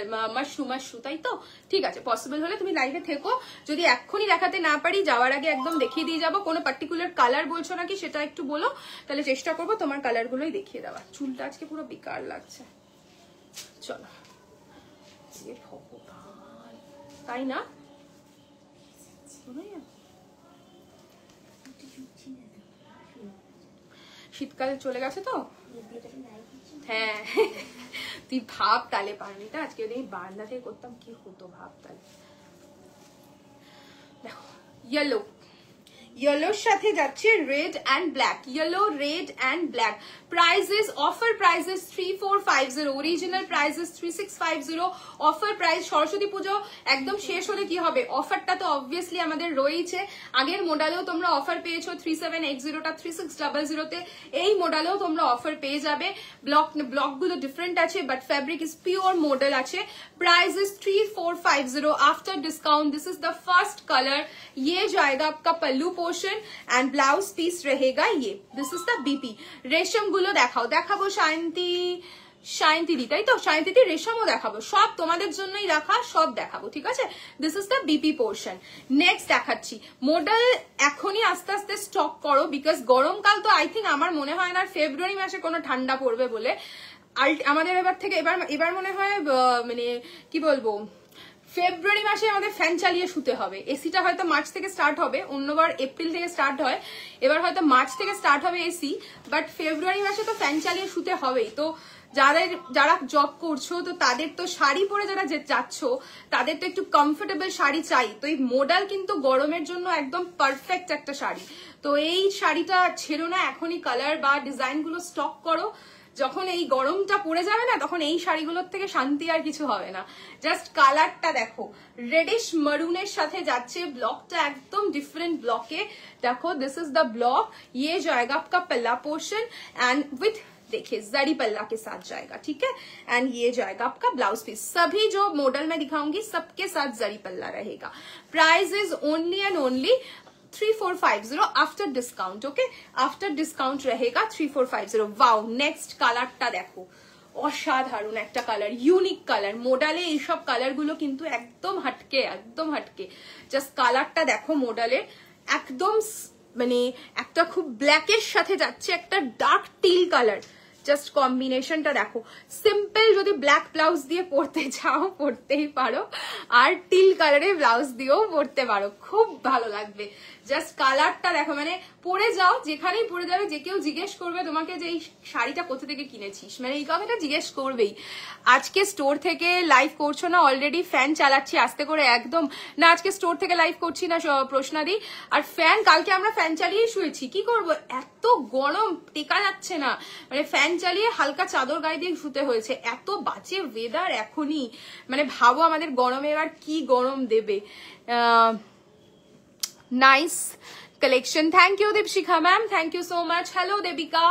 মাশরু তাই তো? ঠিক আছে, পসিবল হলে তুমি লাইভে থেকো, যদি এক্ষুনি দেখাতে না পারি যাওয়ার আগে একদম দেখিয়ে দিয়ে যাবো। কোনো পার্টিকুলার কালার বলছো নাকি সেটা একটু বলো, তাহলে চেষ্টা করবো তোমার কালারগুলোই দেখিয়ে দেওয়ার। চুলটা আজকে পুরো বেকার লাগছে, চলো। ভগবান, তাই না? শীতকাল চলে গেছে তো, হ্যাঁ তুই ভাব তাহলে পারমিতা, আজকে যদি আমি বারান্দা থেকে করতাম কি হতো, ভাব তাহলে। দেখো ইয়েলো, ইয়েলোর সাথে যাচ্ছে red and black, yellow red and black. Prices, offer prices 3450, original prices 3650, offer price. Saraswati পুজো একদম শেষ হলে কি হবে, অফারটা তো অবভিয়াসলি আমাদের রয়েছে। আগের মডেলেও তোমরা অফার পেয়েছো 3780টা 3600তে, এই মডেলেও তোমরা অফার পেয়ে যাবে। ব্লকগুলো ডিফারেন্ট আছে, but fabric is pure modal আছে। Price is 3450 after discount. This is the first colour, ये जाएगा आपका pallu portion and blouse piece रहेगा ये। This is the BP. रेशम গুলো দেখাও, দেখাবো শায়ন্তি দি, তাই তো? শায়ন্তি দি রেশমও দেখাবো, সব তোমাদের জন্যই রাখা, সব দেখাবো, ঠিক আছে? This is the BP portion. Next দেখাচ্ছি মডেল, এখনই আস্তে আস্তে স্টক করো, বিকজ গরমকাল তো আই থিঙ্ক আমার মনে হয় না ফেব্রুয়ারি মাসে কোনো ঠান্ডা পড়বে বলে। আমাদের এবার থেকে এবার মনে হয় মানে কি বলবো, ফেব্রুয়ারি মাসে আমাদের ফ্যান চালিয়ে শুতে হবে। এসিটা হয়তো মার্চ থেকে স্টার্ট হবে, অন্যবার এপ্রিল থেকে স্টার্ট হয়, এবার হয়তো মার্চ থেকে স্টার্ট হবে এসি, বাট ফেব্রুয়ারি মাসে তো ফ্যান চালিয়ে শুতে হবেই। তো যারা জব করছো, তো তাদের তো শাড়ি পরে যারা যাচ্ছ, তাদের তো একটু কমফোর্টেবল শাড়ি চাই। তো এই মডেল কিন্তু গরমের জন্য একদম পারফেক্ট একটা শাড়ি। তো এই শাড়িটা ছেড়ো না, এখনই কালার বা ডিজাইন গুলো স্টক করো। যখন এই গরমটা পড়ে যাবে না, তখন এই শাড়িগুলোর থেকে শান্তি আর কিছু হবে না। জাস্ট কালারটা দেখো, রেডিশ মারুনের সাথে যাচ্ছে, ব্লকটা একদম ডিফারেন্ট ব্লকে। देखो दिस इज द ब्लॉक, ये जाएगा आपका पल्ला पोर्शन एंड विथ देखिए जरी पल्ला के साथ जाएगा, ठीक है? एंड ये जाएगा आपका ब्लाउज पीस। सभी जो मॉडल मैं दिखाऊंगी सबके साथ जरी पल्ला रहेगा। Price is only and only 3450 after discount. Okay, after discount रहेगा 3450। वाओ, नेक्स्ट কালারটা দেখো, অসাধারণ একটা কালার, ইউনিক কালার। মোডালে এইসব কালার গুলো কিন্তু একদম হাটকে, একদম হাটকে। জাস্ট কালারটা দেখো মোডালের, একদম মানে একটা খুব ব্ল্যাকের সাথে যাচ্ছে একটা ডার্ক টিল কালার। জাস্ট কম্বিনেশনটা দেখো, সিম্পল যদি ব্ল্যাক ব্লাউজ দিয়ে পরতে চাও পরতেই পারো, আর টিল কালারের ব্লাউজ দিয়েও পরতে পারো, খুব ভালো লাগবে। জাস্ট কালারটা দেখো, মানে পরে যাও, যেখানেই পরে যাবে যে কেউ জিজ্ঞেস করবে তোমাকে যে এই শাড়িটা কোথা থেকে কিনেছিস, মানে এই কথাটা জিজ্ঞেস করবেই। আজকে স্টোর থেকে লাইভ করছো না? অলরেডি ফ্যান চালাচ্ছি আস্তে করে, একদম না আজকে স্টোর থেকে লাইভ করছি না প্রশ্নাদি। আর ফ্যান, কালকে আমরা ফ্যান চালিয়েই শুয়েছি, কি করব, এত গরম টেকা যাচ্ছে না, মানে ফ্যান চালিয়ে হালকা চাদর গায়ে দিয়ে শুতে হয়েছে। এত বাজে ওয়েদার এখনই, মানে ভাবো আমাদের গরমে এবার কি গরম দেবে। Nice collection, thank you Dipshikha ma'am, thank you so much. Hello Debika,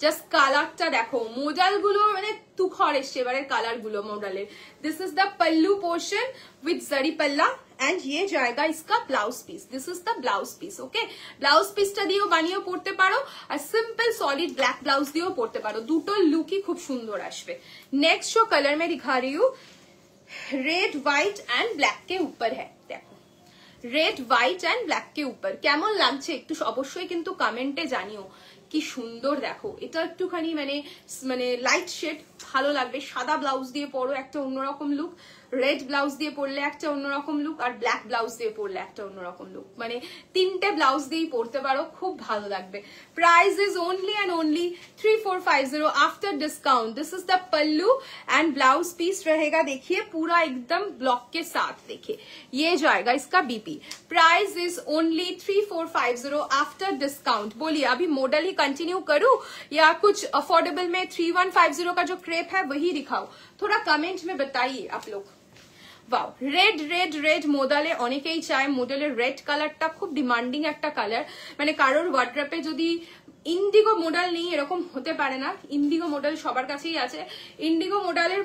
just কালারটা দেখো, মোডাল গুলো মানে তুখর এসছে এবারের কালার গুলো মোডালের। This is the pallu portion with zari পাল্লা एंड ये जाएगा इसका blouse piece, this is the blouse piece. Okay, blouse পিসটা দিয়েও বানিয়েও পড়তে পারো আর সিম্পল সলিড ব্ল্যাক ব্লাউজ দিয়েও পড়তে পারো, দুটো লুকই খুব সুন্দর আসবে। नेक्स्ट जो कलर मैं दिखा रही हूँ रेड व्हाइट एंड ब्लैक के ऊपर है, देखो रेड व्हाइट एंड ब्लैक के ऊपर কেমন লাগছে একটু অবশ্যই কিন্তু কমেন্টে জানিও। কি সুন্দর দেখো, এটা একটুখানি মানে লাইট শেড, ভালো লাগবে। সাদা ব্লাউজ দিয়ে পরো একটা অন্যরকম লুক, রেড ব্লাউজ দিয়ে পরলে একটা অন্যরকম লুক, আর ব্ল্যাক ব্লাউজ দিয়ে পরলে একটা অন্যরকম লুক, মানে তিনটে ব্লাউজ দিয়েই পরতে পারো, খুব ভালো লাগবে। Price is only and only 3450 after discount. This is the pallu and blouse piece रहेगा, देखिए पूरा एकदम ब्लॉक के साथ, देखिए ये जाएगा इसका BP. Price is only 3450 after discount. बोलिए अभी मॉडल ही कंटिन्यू करूं या कुछ अफोर्डेबल में 3150 का जो क्रेप है वही दिखाओ, थोड़ा कमेंट में बताइए आप लोग। वाओ, रेड रेड रेड मोडाले অনেকেই চায়, মোডেলের রেড কালারটা খুব ডিমান্ডিং একটা কালার, মানে কারোর ওয়ার্ড্রপে যদি ইন্ডিগো মডেল নেই এরকম হতে পারে না, ইন্ডিগো মডেল সবার কাছেই আছে। ইন্ডিগো মডেলের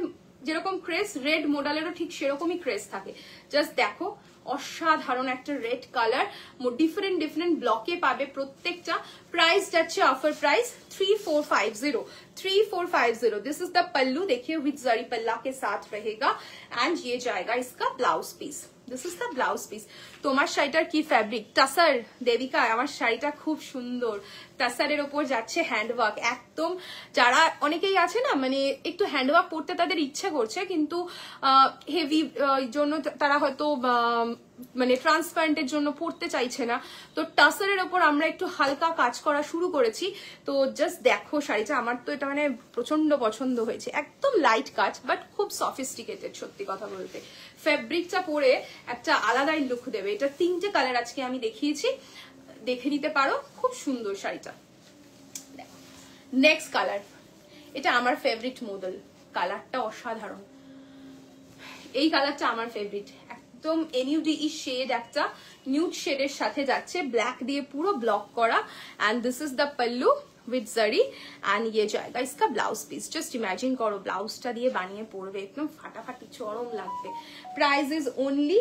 যেরকম ক্রেজ রেড মডেলেরও ঠিক সেরকমই ক্রেজ থাকে। জাস্ট দেখো অসাধারণ একটা রেড কালার, ডিফারেন্ট ডিফারেন্ট ব্লকে পাবে প্রত্যেকটা। प्राइस যাচ্ছে offer price 3450। This is the pallu, देखिए विद जरी पल्ला के साथ रहेगा एंड ये जाएगा इसका blouse piece. This is the blouse piece. তোমার শাড়িটার কি ফ্যাব্রিক? টাসার দেবিকা, আমার শাড়িটা খুব সুন্দর, টাসারের ওপর যাচ্ছে হ্যান্ডওয়ার্ক একদম। যারা অনেকেই আছে না মানে একটু হ্যান্ডওয়ার্ক পড়তে তাদের ইচ্ছে করছে কিন্তু হেভি জন্য তারা হয়তো মানে ট্রান্সপারেন্টের জন্য পড়তে চাইছে না, তো টাসারের ওপর আমরা একটু হালকা কাজ করা শুরু করেছি। তো জাস্ট দেখো শাড়িটা, আমার তো এটা মানে প্রচন্ড পছন্দ হয়েছে, একদম লাইট কাজ বাট খুব সফিস্টিকেটেড। সত্যি কথা বলতে ফেব্রিকটা পরে একটা আলাদাই লুক দেবে। এটা তিনটে কালার আজকে আমি দেখিয়েছি, দেখে নিতে পারো, খুব সুন্দর শাড়িটা। নেক্সট কালার, এটা আমার ফেভারিট মডেল, কালারটা অসাধারণ, এই কালারটা আমার ফেভারিট, একদম এনইউডিই শেড, একটা নিউড শেডের সাথে যাচ্ছে, ব্ল্যাক দিয়ে পুরো ব্লক করা। And this is the pallu with zari and ये जाएगा इसका ब्लाउज पीस। जस्ट इमेजिन करो ब्लाउजটা দিয়ে বানিয়ে পরবে, একদম ফাটাফাটি চরম লাগবে। Price is only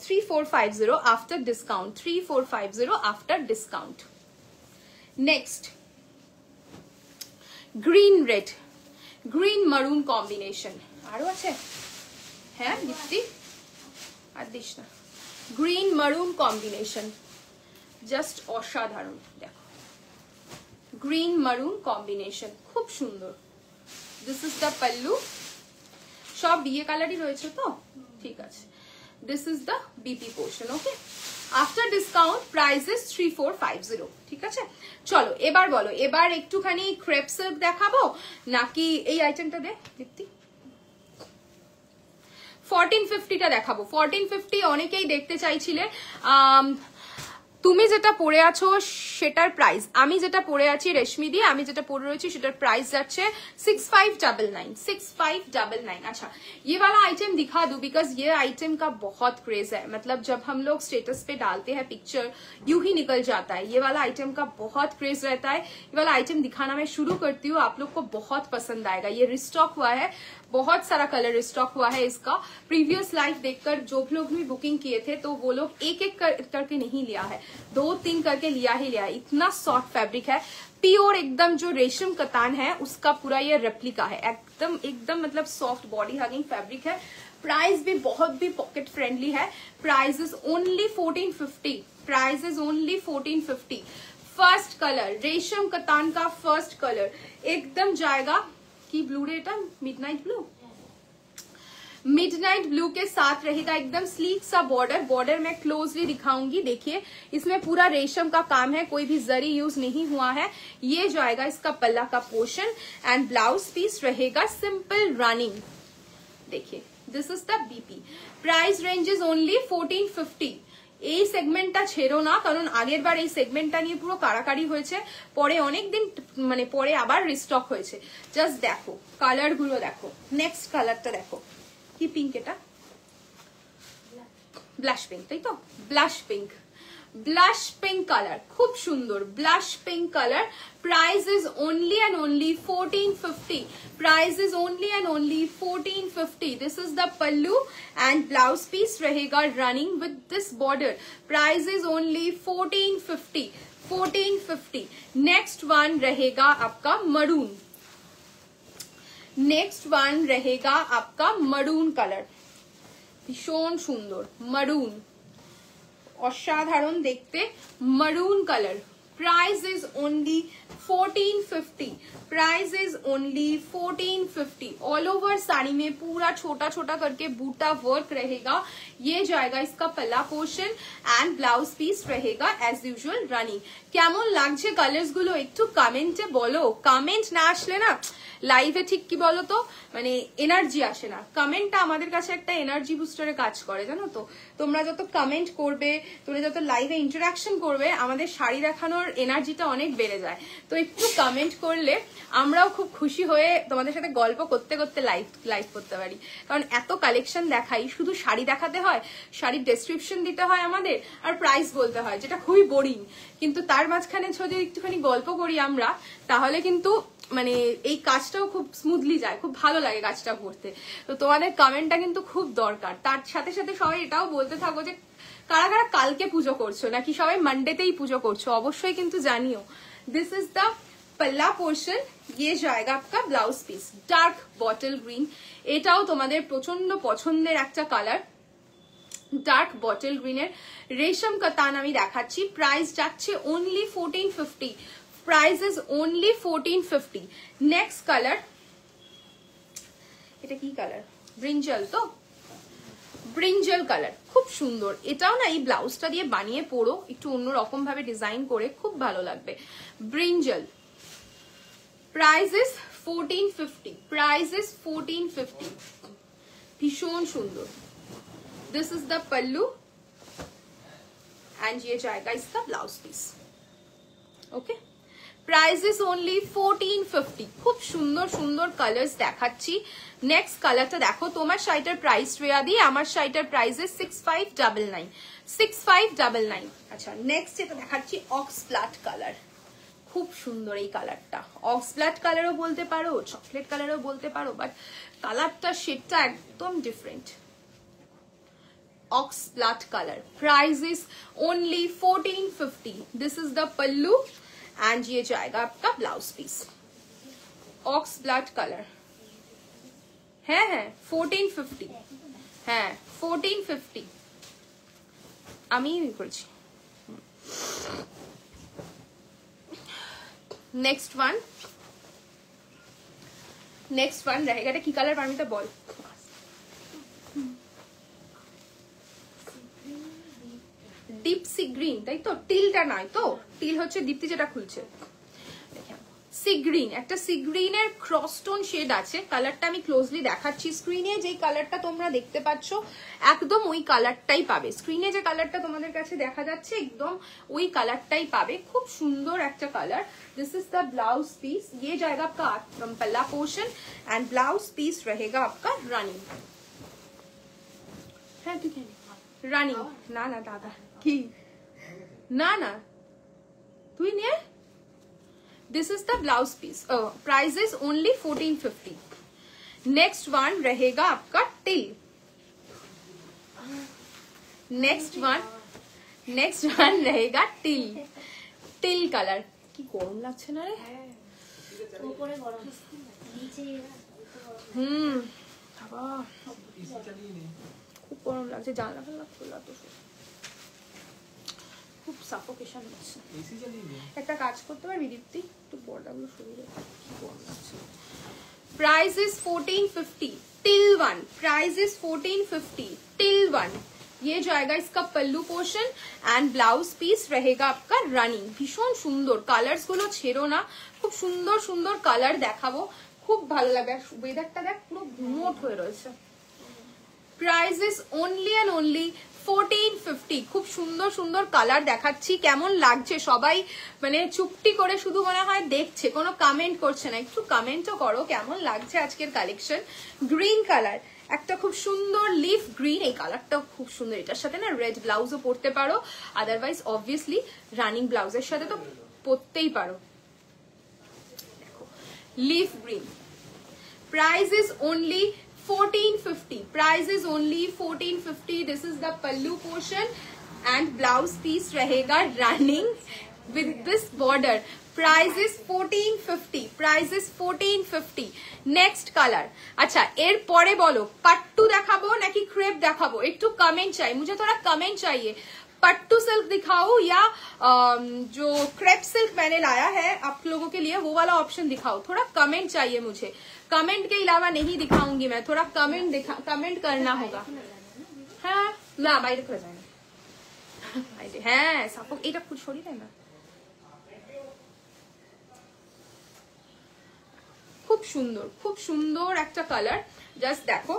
3450 after discount, 3450 after discount. Next green red, green maroon combination আরো আছে, হ্যাঁ দীপ্তি আর দিস না। গ্রিন মারুন কম্বিনেশন জাস্ট অসাধারণ, দেখো গ্রিন মারুন কম্বিনেশন খুব সুন্দর। দিস ইজ দ্য পাল্লু, সব বিয়ে কালারই রয়েছে তো, ঠিক আছে। This is the BP portion. Okay, after discount price is 3450, ঠিক আছে। চলো এবার বলো, এবার একটুখানি ক্রেপ সিল্ক দেখাবো নাকি এই আইটেমটা দে দীপ্তি, 1450টা দেখাবো। 1450 অনেকেই দেখতে চাইছিলে। তুমি যেটা পরে আছো সেটার প্রাইস, আমি যেটা পরে আছি রেশমি দিয়ে, আমি যেটা পরে রয়েছি সেটার প্রাইস যাচ্ছে 6599, 6599। अच्छा ये वाला आइटम दिखा दूं बिकॉज ये आइटम का बहुत क्रेज है, मतलब जब हम लोग स्टेटस पे डालते हैं पिक्चर यूं ही निकल जाता है। ये वाला आइटम का बहुत क्रेज रहता है, ये वाला आइटम दिखाना मैं शुरू करती हूँ, आप लोग को बहुत पसंद आएगा। ये रिस्टॉक हुआ है, बहुत सारा कलर रिस्टॉक हुआ है इसका। प्रीवियस लाइफ देखकर जो लोग भी बुकिंग किए थे तो वो लोग एक एक करके नहीं लिया है, 2-3 करके लिया ही लिया है। इतना सॉफ्ट फैब्रिक है, प्योर एकदम जो रेशम कतान है उसका पूरा ये रेप्लिका है, एकदम एकदम मतलब सॉफ्ट बॉडी हगिंग फैब्रिक है। प्राइस भी बहुत भी पॉकेट फ्रेंडली है। Price is only 1450, price is only 1450। First colour रेशम कतान का फर्स्ट कलर एकदम जाएगा की ब्लू रेटा मिडनाइट ब्लू, मिडनाइट ब्लू के साथ रहेगा एकदम स्लीक सा बॉर्डर। बॉर्डर मैं क्लोजली दिखाऊंगी, देखिए इसमें पूरा रेशम का काम है, कोई भी जरी यूज नहीं हुआ है। ये जाएगा इसका पल्ला का पोर्शन एंड ब्लाउज पीस रहेगा सिंपल रनिंग। देखिए this is the BP. Price range is only 1450। এই সেগমেন্টটা ছেড়ো না, কারণ আগের বার এই সেগমেন্টটা নিয়ে পুরো কারাকারি হয়েছে, পরে অনেকদিন মানে পরে আবার রিস্টক হয়েছে। জাস্ট দেখো কালার গুলো দেখো। নেক্সট কালারটা দেখো, কি পিঙ্ক, এটা ব্লাশ পিঙ্ক, তাই তো blush pink. Blush pink colour, খুব সুন্দর blush pink colour. Price is only and only 1450. Price is only and only 1450. This is the pallu and blouse piece रहेगा running with this border. Price is only 1450. 1450. Next one रहेगा आपका maroon. Next one रहेगा आपका maroon color. ভীষণ সুন্দর maroon, অসাধারণ দেখতে maroon color. Price is only 1450. Price is only 1450. All over sari में पूरा छोटा छोटा करके बूटा वर्क रहेगा। ये जाएगा इसका palla portion and blouse piece रहेगा एज यूजुअल रनिंग। কেমন লাগছে কালার্স গুলো একটু কমেন্টে বলো। কমেন্ট না আসলে না লাইভে ঠিক কি বলো তো, মানে এনার্জি আসে না। কমেন্টটা আমাদের কাছে একটা এনার্জি বুস্টারে কাজ করে, জানো তো। তোমরা যত কমেন্ট করবে, তোমরা যত লাইভে ইন্টারাকশন করবে, আমাদের শাড়ি দেখানোর এনার্জিটা অনেক বেড়ে যায়। তো একটু কমেন্ট করলে আমরাও খুব খুশি হয়ে তোমাদের সাথে গল্প করতে করতে লাইভ করতে পারি। কারণ এত কালেকশন দেখাই, শুধু শাড়ি দেখাতে হয়, শাড়ির ডেসক্রিপশন দিতে হয় আমাদের, আর প্রাইস বলতে হয়, যেটা খুবই বোরিং। কিন্তু তার মাঝখানে যদি একটুখানি গল্প করি আমরা, তাহলে কিন্তু মানে এই কাজটাও খুব স্মুথলি যায়, খুব ভালো লাগে কাজটা করতে। তো তোমাদের কমেন্টটা কিন্তু খুব দরকার। তার সাথে সাথে সবাই এটাও বলতে থাকো যে কারা কারা কালকে পুজো করছো, নাকি সবাই মানডেতেই পুজো করছো, অবশ্যই কিন্তু জানিও। This is the palla portion, ये जाएगा आपका blouse piece dark bottle green. এটাও তোমাদের প্রচন্ড পছন্দের একটা কালার, ডার্ক বটল গ্রিনের রেশম কাতান আমি দেখাচ্ছি। প্রাইস যাচ্ছে only 1450. Price is only 1450. Next colour, এটা কি কালার? ব্রিঞ্জল তো, ব্রিঞ্জল কালার, খুব সুন্দর। এটাও না এই ব্লাউজটা দিয়ে বানিয়ে পরো, একটু অন্যরকম ভাবে ডিজাইন করে, খুব ভালো লাগবে। Brinjal, price is 1450. Price is 1450. ভীষণ সুন্দর। This is the pallu and ये जाएगा इसका blouse piece. Okay, price is only 1450. खूब सुंदर सुंदर कलर्स দেখাচ্ছি। নেক্সট কালারটা দেখো। তোমার শাড়িটার প্রাইস রেয়া দিয়ে, আমার শাড়িটার প্রাইস ইজ 6599. 6599. আচ্ছা, নেক্সট যেটা দেখাচ্ছি অক্স ব্লাড কালার। খুব সুন্দর এই কালারটা। অক্স ব্লাড কালারও বলতে পারো, চকলেট কালারও বলতে পারো, বাট কালারটা শেডটা একদম different. ox blood color. Price is only 1450. This is the pallu and ये जाएगा आपका blouse piece. ox blood color है 1450 है 1450। আমি করছি। नेक्स्ट वन रहेगा। এটা কি কালার পারমিতা বল। ডিপ সি গ্রিন, তাই তো? টিলটা নয় তো, টিল হচ্ছে দীপ্তি যেটা খুলছে। সি গ্রিন, একটা সি গ্রিনের ক্রস টোন শেড আছে। কালারটা আমি ক্লোজলি দেখাচ্ছি। স্ক্রিনে যে কালারটা তোমরা দেখতে পাচ্ছ একদম ওই কালারটাই পাবে। স্ক্রিনে যে কালারটা তোমাদের কাছে দেখা যাচ্ছে একদম ওই কালারটাই পাবে। খুব সুন্দর একটা colour. This is the blouse piece. ये जाएगा आपका पल्ला पोर्शन एंड ब्लाउज पीस रहेगा आपका रनिंग। है ठीक है, রানিং না না দাদা কি না না তুই নে। This is the blouse piece. Price is only 1450. Next one रहेगा आपका टिल। नेक्स्ट वन रहेगा टिल। टिल कलर কি গরম লাগছে না রে? উপরে গরম, নিচে বাবা খুব গরম লাগছে। জানলা ফেলা খোলা তো, খুব সাফোকেশন হচ্ছে। একটা কাজ করতে পারবি দীপ্তি, একটু পর্দাগুলো সরিয়ে দে, কি গরম লাগছে। Price is 1450 till one. Price is 1450 till one. ये जाएगा इसका पल्लू पोर्शन एंड ब्लाउज पीस रहेगा आपका रनिंग। भीषण सुंदर কালারস গুলো ছেড়ো না, খুব সুন্দর সুন্দর কালার দেখাবো, খুব ভালো লাগবে। ওয়েদারটা দেখ পুরো ঘুমোট হয়ে রয়েছে। Price is only and only 1450। খুব সুন্দর সুন্দর কালার দেখাচ্ছি, কেমন লাগছে সবাই মানে চুপটি করে শুধু মনে হয় দেখছে, কোনো কমেন্ট করছে না। একটু কমেন্টও করো কেমন লাগছে আজকের কালেকশন। গ্রিন কালার, একটা খুব সুন্দর লিফ গ্রিন, এই কালারটাও খুব সুন্দর। এটার সাথে না রেড ব্লাউজও পরতে পারো, আদারওয়াইজ অবভিয়াসলি রানিং ব্লাউজের সাথে তো পরতেই পারো। দেখো leaf green, price is only 1450. Price is only 1450. This is the pallu portion and blouse piece rahega running with this border. Price is 1450. Price is 1450. Next color. अच्छा एर परे बोलो पट्टू देखाबो नाकि क्रेप देखाबो, एकटू कमेंट चाहिए मुझे, थोड़ा कमेंट चाहिए। पट्टू सिल्क दिखाओ या जो क्रेप सिल्क मैंने लाया है आप लोगों के लिए वो वाला ऑप्शन दिखाओ, थोड़ा कमेंट चाहिए मुझे। कमेंट के अलावा नहीं दिखाऊंगी मैं, थोड़ा कमेंट करना होगा। हाँ ना বাইরে করে যায় না, হ্যাঁ সাপোক এটা খুব সরি দেয় না। খুব সুন্দর একটা কালার, জাস্ট দেখো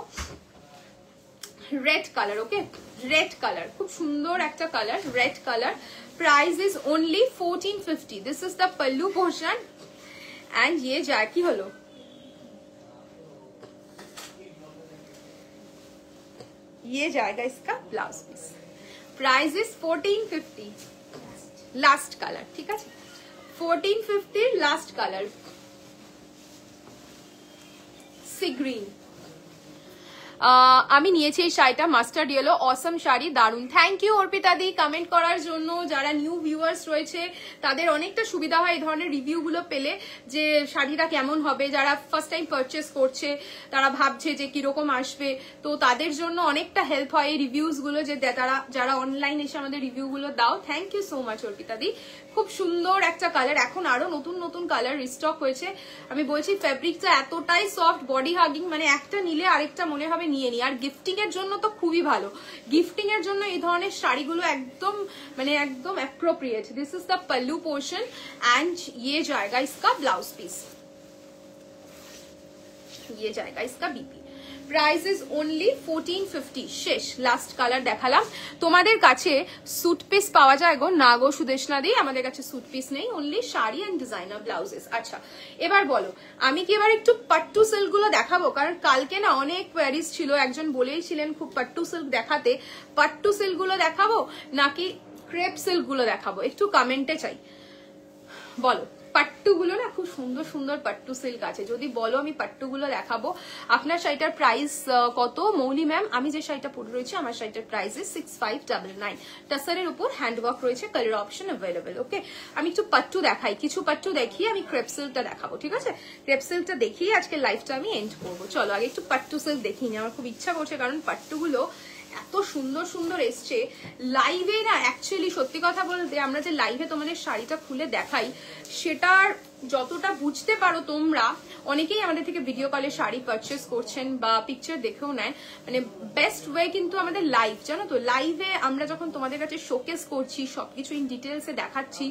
red colour. Okay red colour, খুব সুন্দর একটা colour, red colour. Price is only 1450. This is the pallu portion and ये যায় কি হলো, ये जाएगा इसका blouse piece. Price is 1450। Last colour, ठीक है 1450 लास्ट कलर सी ग्रीन। আমি নিয়েছি এই শাড়িটা মাস্টার্ড ইয়েলো, অসম শাড়ি, দারুন। Thank you Arpita di comment করার জন্য। যারা নিউ ভিউয়ার্স রয়েছে তাদের অনেকটা সুবিধা হয় এই ধরনের রিভিউ গুলো পেলে, যে শাড়িটা কেমন হবে। যারা ফার্স্ট টাইম পারচেস করছে তারা ভাবছে যে কিরকম আসবে, তো তাদের জন্য অনেকটা হেল্প হয় এই রিভিউজ গুলো, যে তারা যারা অনলাইন এসে আমাদের রিভিউ গুলো দাও। Thank you so much Arpita di. খুব সুন্দর একটা কালার, এখন আরো নতুন নতুন কালার রিস্টক হয়েছে। আমি বলছি ফেব্রিকটা এতটাই সফট, বডি হাগিং, মানে একটা নিলে আরেকটা মনে হবে নিয়ে নি। আর গিফটিং এর জন্য তো খুবই ভালো, গিফটিং এর জন্য এই ধরনের শাড়িগুলো একদম মানে একদম appropriate. This is the pallu portion and ये जाएगा इसका ब्लाउज पीस, ये जाएगा इसका बीपी। Price is only 1450। শেষ, লাস্ট কালার দেখালাম। তোমাদের কাছে স্যুট পিস পাওয়া যায় গো? না গো সুদেশনা দি, আমাদের কাছে স্যুট পিস নেই, only sari and designer blouses. আচ্ছা এবার বলো আমি কি এবার একটু পাট্টু সিল্ক গুলো দেখাবো? কারণ কালকে না অনেক কোয়ারিজ ছিল, একজন বলেইছিলেন খুব পাট্টু সিল্ক দেখাতে। পাট্টু সিল্ক গুলো দেখাবো নাকি ক্রেপ সিল্ক গুলো দেখাবো? একটু কমেন্টে চাই, বলো। পাট্টুগুলো না খুব সুন্দর সুন্দর পাট্টু সিল্ক আছে, যদি বলো আমি পাট্টুগুলো দেখাবো। আপনার শাড়িটার প্রাইস কত মৌলি ম্যাম? আমি যে শাড়িটা পরে রয়েছে আমার শাড়িটার প্রাইস 6599। টাসারের উপর হ্যান্ডওয়ার্ক রয়েছে, কালার অপশন অ্যাভেলেবেল। ওকে আমি একটু পাট্টু দেখাই, কিছু পাট্টু দেখিয়ে আমি ক্রেপ সিল্কটা দেখাবো, ঠিক আছে? ক্রেপ সিল্কটা দেখিয়ে আজকে লাইফটা আমি এন্ড করবো। চলো আগে একটু পাট্টু সিল্ক দেখিয়ে নিই, আমার খুব ইচ্ছা করছে, কারণ পাট্টুগুলো এত সুন্দর সুন্দর এসছে লাইভে না। অ্যাকচুয়ালি সত্যি কথা বলতে আমরা যে লাইভে তোমাদের শাড়িটা খুলে দেখাই সেটার যতটা বুঝতে পারো তোমরা, অনেকেই আমাদের থেকে ভিডিও কলে শাড়ি পারচেস করছেন বা পিকচার দেখেও নেন, মানে বেস্ট ওয়ে কিন্তু আমাদের লাইভ, জানো তো? লাইভে আমরা যখন তোমাদের কাছে শোকেস করছি, সবকিছু ইন ডিটেলসে দেখাচ্ছি,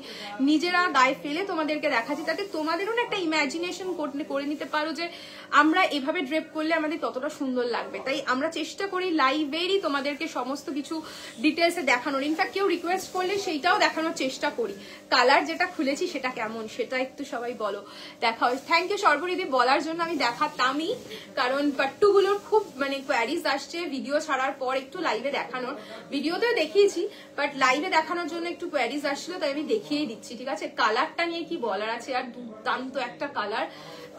নিজেরা গায়ে ফেলে তোমাদেরকে দেখাচ্ছি, তাতে তোমাদেরও না একটা ইমাজিনেশন করে নিতে পারো যে আমরা এভাবে ড্রেপ করলে আমাদের ততটা সুন্দর লাগবে। তাই আমরা চেষ্টা করি লাইভেরই তোমাদেরকে সমস্ত কিছু ডিটেলসে দেখানোর। ইনফ্যাক্ট কেউ রিকোয়েস্ট করলে সেইটাও দেখানোর চেষ্টা করি। কালার যেটা খুলেছি সেটা কেমন সেটা একটু সবাই বলো, দেখা হয়। থ্যাংক ইউ সর্বরিদি বলার জন্য, আমি দেখাতামই, কারণ পাট্টুগুলোর খুব মানে কোয়ারিজ আসছে ভিডিও ছাড়ার পর একটু লাইভে দেখানোর। ভিডিওতেও দেখিয়েছি বাট লাইভে দেখানোর জন্য একটু কোয়ারিজ আসছিল, তাই আমি দেখিয়ে দিচ্ছি, ঠিক আছে? কালারটা নিয়ে কি বলার আছে, আর দুর্দান্ত একটা কালার।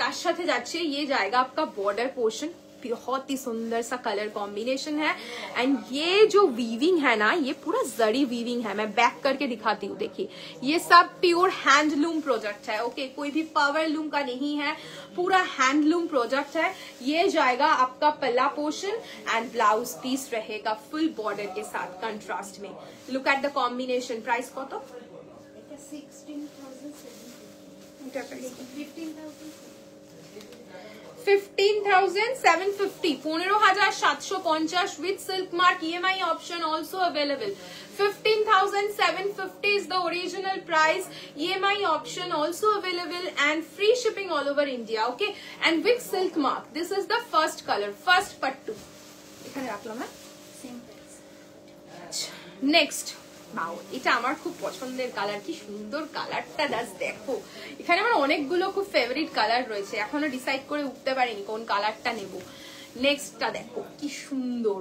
তার সাথে যাচ্ছে ये जाएगा आपका बॉर्डर पोर्शन, बहुत ही सुंदर सा कलर कॉम्बिनेशन है एंड ये जो वीविंग है ना ये पूरा जरी वीविंग है। मैं बैक करके दिखाती हूँ, देखिए ये सब प्योर हैंडलूम प्रोडक्ट है। ओके कोई भी पावर लूम का नहीं है, पूरा हैंडलूम प्रोडक्ट है। ये जाएगा आपका पल्ला पोर्शन एंड ब्लाउज पीस रहेगा फुल बॉर्डर के साथ कंट्रास्ट में। Look at the combination. Price कत? 15,750 15,750 with silk mark EMI option also available. 15,750 is the original price, EMI option also available and free shipping all over India. Okay, and with silk mark. This is the first color, first pattu. এখানে রাখলাম, হ্যাঁ same price আচ্ছা next, বাও এটা আমার খুব পছন্দের colour, কি সুন্দর কালারটা, জাস্ট দেখো। এখানে আমার অনেকগুলো খুব ফেভারিট কালার রয়েছে, এখনো ডিসাইড করে উঠতে পারিনি কোন কালারটা নেব। নেক্সটটা দেখো কি সুন্দর,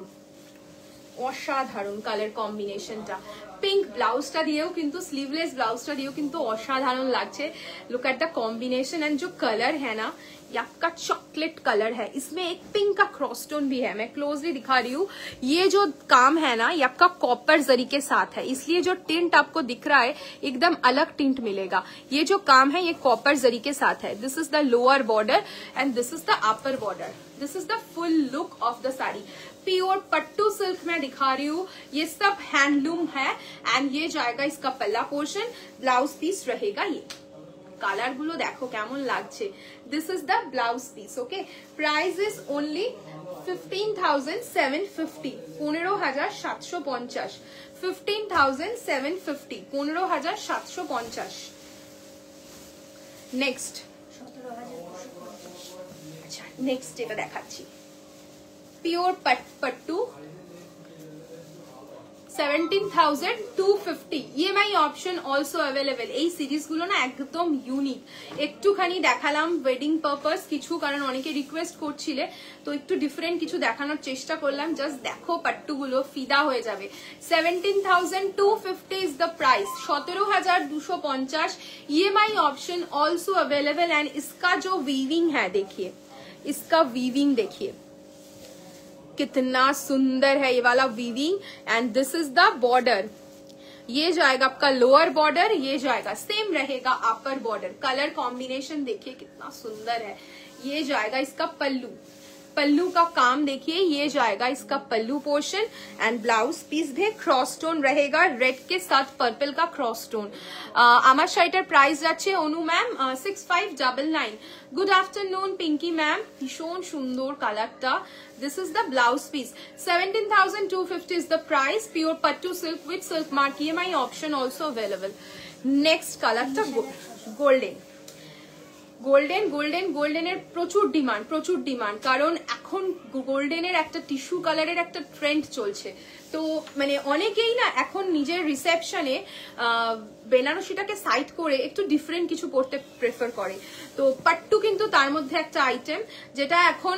অসাধারণ কালার কম্বিনেশনটা। পিঙ্ক ব্লাউজটা দিয়েও কিন্তু, स्लीवलेस ब्लाउजটা दियो কিন্তু অসাধারণ লাগছে। Look at the combination and जो कलर है ना ये आपका चॉकलेट कलर है, इसमें एक पिंक का क्रॉस स्टोन भी है, मैं क्लोजली दिखा रही हूँ। ये जो काम है ना ये आपका कॉपर जरी के साथ है, इसलिए जो टिंट आपको दिख रहा है एकदम अलग टिंट मिलेगा। ये जो काम है ये कॉपर जरी के साथ है। This is the lower border and this is the upper border. This is the full look of the sari. Pure pattu silk में दिखा रही हूँ, ये सब हैंडलूम है एंड ये जाएगा इसका पल्ला पोर्शन, ब्लाउज पीस रहेगा ये। কালার গুলো দেখো কেমন লাগছে। This is the blouse piece. Okay, price is only 15,750, 15,750, 15,750, 15,750। Next, আচ্ছা নেক্সট এটা দেখাচ্ছি, pure pattu 17,250, EMI option also available. এই সিরিজ গুলো না একদম ইউনিক, একটুখানি দেখালাম ওয়েডিং পারপাস কিছু, কারণ অনেকে রিকোয়েস্ট করছিলে, তো একটু ডিফারেন্ট কিছু দেখানোর চেষ্টা করলাম। জাস্ট দেখো পট্টুগুলো, ফিদা হয়ে যাবে। 17,250 is the price, 17,250। EMI option also available and इसका जो वीविंग है देखिए, इसका वीविंग देखिए कितना सुंदर है ये वाला weaving. And this is the border, ये जाएगा आपका लोअर बॉर्डर, ये जाएगा सेम रहेगा अपर बॉर्डर। कलर कॉम्बिनेशन देखिए कितना सुंदर है। ये जाएगा इसका पल्लू, पल्लू का काम देखिए, ये जाएगा इसका पल्लू पोर्शन एंड ब्लाउज पीस भी क्रॉस स्टोन रहेगा, रेड के साथ पर्पल का क्रॉस स्टोन। আমার শাড়িটার প্রাইস যাচ্ছে Anu ma'am 6599। Good afternoon Pinky ma'am, ভীষণ সুন্দর কালারটা। This is the blouse piece, 17,250 is the price, pure pattu silk with silk mark, EMI option also available. Next কালারটা গোল্ডেন। গোল্ডেন গোল্ডেন গোল্ডেনের প্রচুর ডিমান্ড, কারণ এখন গোল্ডেনের একটা টিস্যু কালারের একটা ট্রেন্ড চলছে। তো মানে অনেকেই না এখন নিজের রিসেপশনে বেনারসিটাকে সাইড করে একটু ডিফারেন্ট কিছু পরতে প্রেফার করে। তো পাট্টু কিন্তু তার মধ্যে একটা আইটেম, যেটা এখন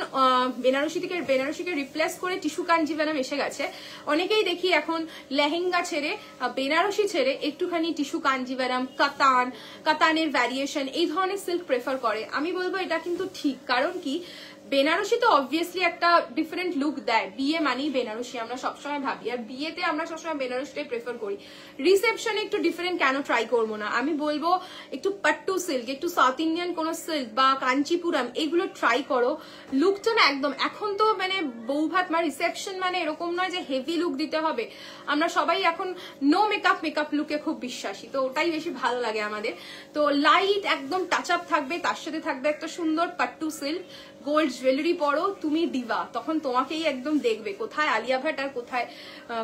বেনারসিকে রিপ্লেস করে টিস্যু কাঞ্জিভারাম এসে গেছে। অনেকেই দেখি এখন লেহেঙ্গা ছেড়ে, বেনারসি ছেড়ে একটুখানি টিস্যু কাঞ্জিভারাম, কাতানের ভ্যারিয়েশন এই ধরনের সিল্ক প্রেফার করে। আমি বলবো এটা কিন্তু ঠিক, কারণ কি বেনারসি তো অবভিয়াসলি একটা ডিফারেন্ট লুক দেয়, বিয়ে মানেই বেনারসি আমরা সবসময় ভাবি, আর বিয়েতে আমরা সবসময় বেনারসিটাই প্রেফার করি। রিসেপশনে একটু ডিফারেন্ট কেন ট্রাই করবো না? আমি বলবো একটু পাট্টু সিল্ক, একটু সাউথ ইন্ডিয়ান কোন সিল্ক বা কাঞ্চিপুরম এগুলো ট্রাই করো। লুকটা না একদম, এখন তো মানে বৌভাত বা রিসেপশন মানে এরকম নয় যে হেভি লুক দিতে হবে, আমরা সবাই এখন নো মেকআপ লুকে খুব বিশ্বাসী, তো ওটাই বেশি ভালো লাগে আমাদের। তো লাইট একদম টাচ আপ থাকবে, তার সাথে থাকবে একটা সুন্দর পাট্টু সিল্ক, গোল্ড জুয়েলারি পরো, তুমি ডিভা, তখন তোমাকেই একদম দেখবে, কোথায় আলিয়া ভাট আর কোথায়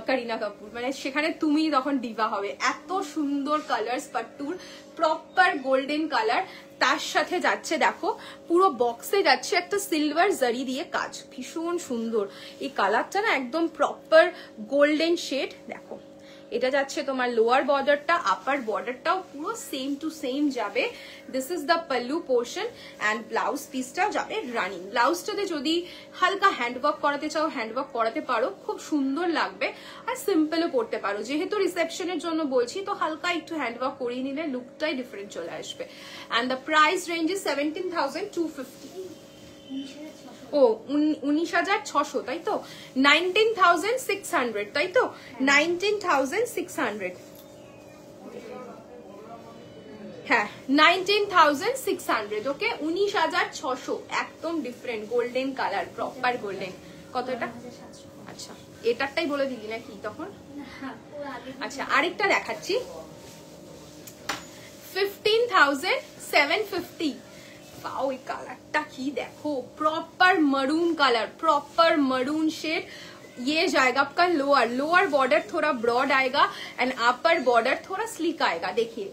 করিনা কাপুর, মানে সেখানে তুমি তখন ডিভা হবে। এত সুন্দর কালার্স পাট্টুর, প্রপার গোল্ডেন কালার, তার সাথে যাচ্ছে দেখো পুরো বক্সে যাচ্ছে একটা সিলভার জারি দিয়ে কাজ, ভীষণ সুন্দর। এই কালারটা না একদম প্রপার গোল্ডেন শেড। দেখো এটা যাচ্ছে তোমার লোয়ার বর্ডারটা, আপার বর্ডারটাও পুরো সেম টু সেম যাবে। This is the pallu portion and ব্লাউজ পিসটাও যাবে রানিং। ব্লাউজটাতে যদি হালকা হ্যান্ডওয়ার্ক করাতে চাও হ্যান্ডওয়ার্ক করাতে পারো, খুব সুন্দর লাগবে, আর সিম্পলও পরতে পারো। যেহেতু রিসেপশনের জন্য বলছি, তো হালকা একটু হ্যান্ডওয়ার্ক করিয়ে নিলে লুকটাই ডিফারেন্ট চলে আসবে। And the price range is 17,250। ও 19,600 তাই তো, 19,600 তাই তো, 19,600, হ্যাঁ 19,600। ওকে 19,600, একদম different golden colour, proper golden. কত এটা? আচ্ছা এটারটাই বলে দিলি নাকি তখন? আচ্ছা আরেকটা দেখাচ্ছি, 15,750। वाओ ये कलरটা কি দেখো, proper maroon colour, proper maroon shade. ये जाएगा आपका लोअर बॉर्डर थोड़ा ब्रॉड आएगा एंड अपर बॉर्डर थोड़ा स्लीक आएगा। देखिए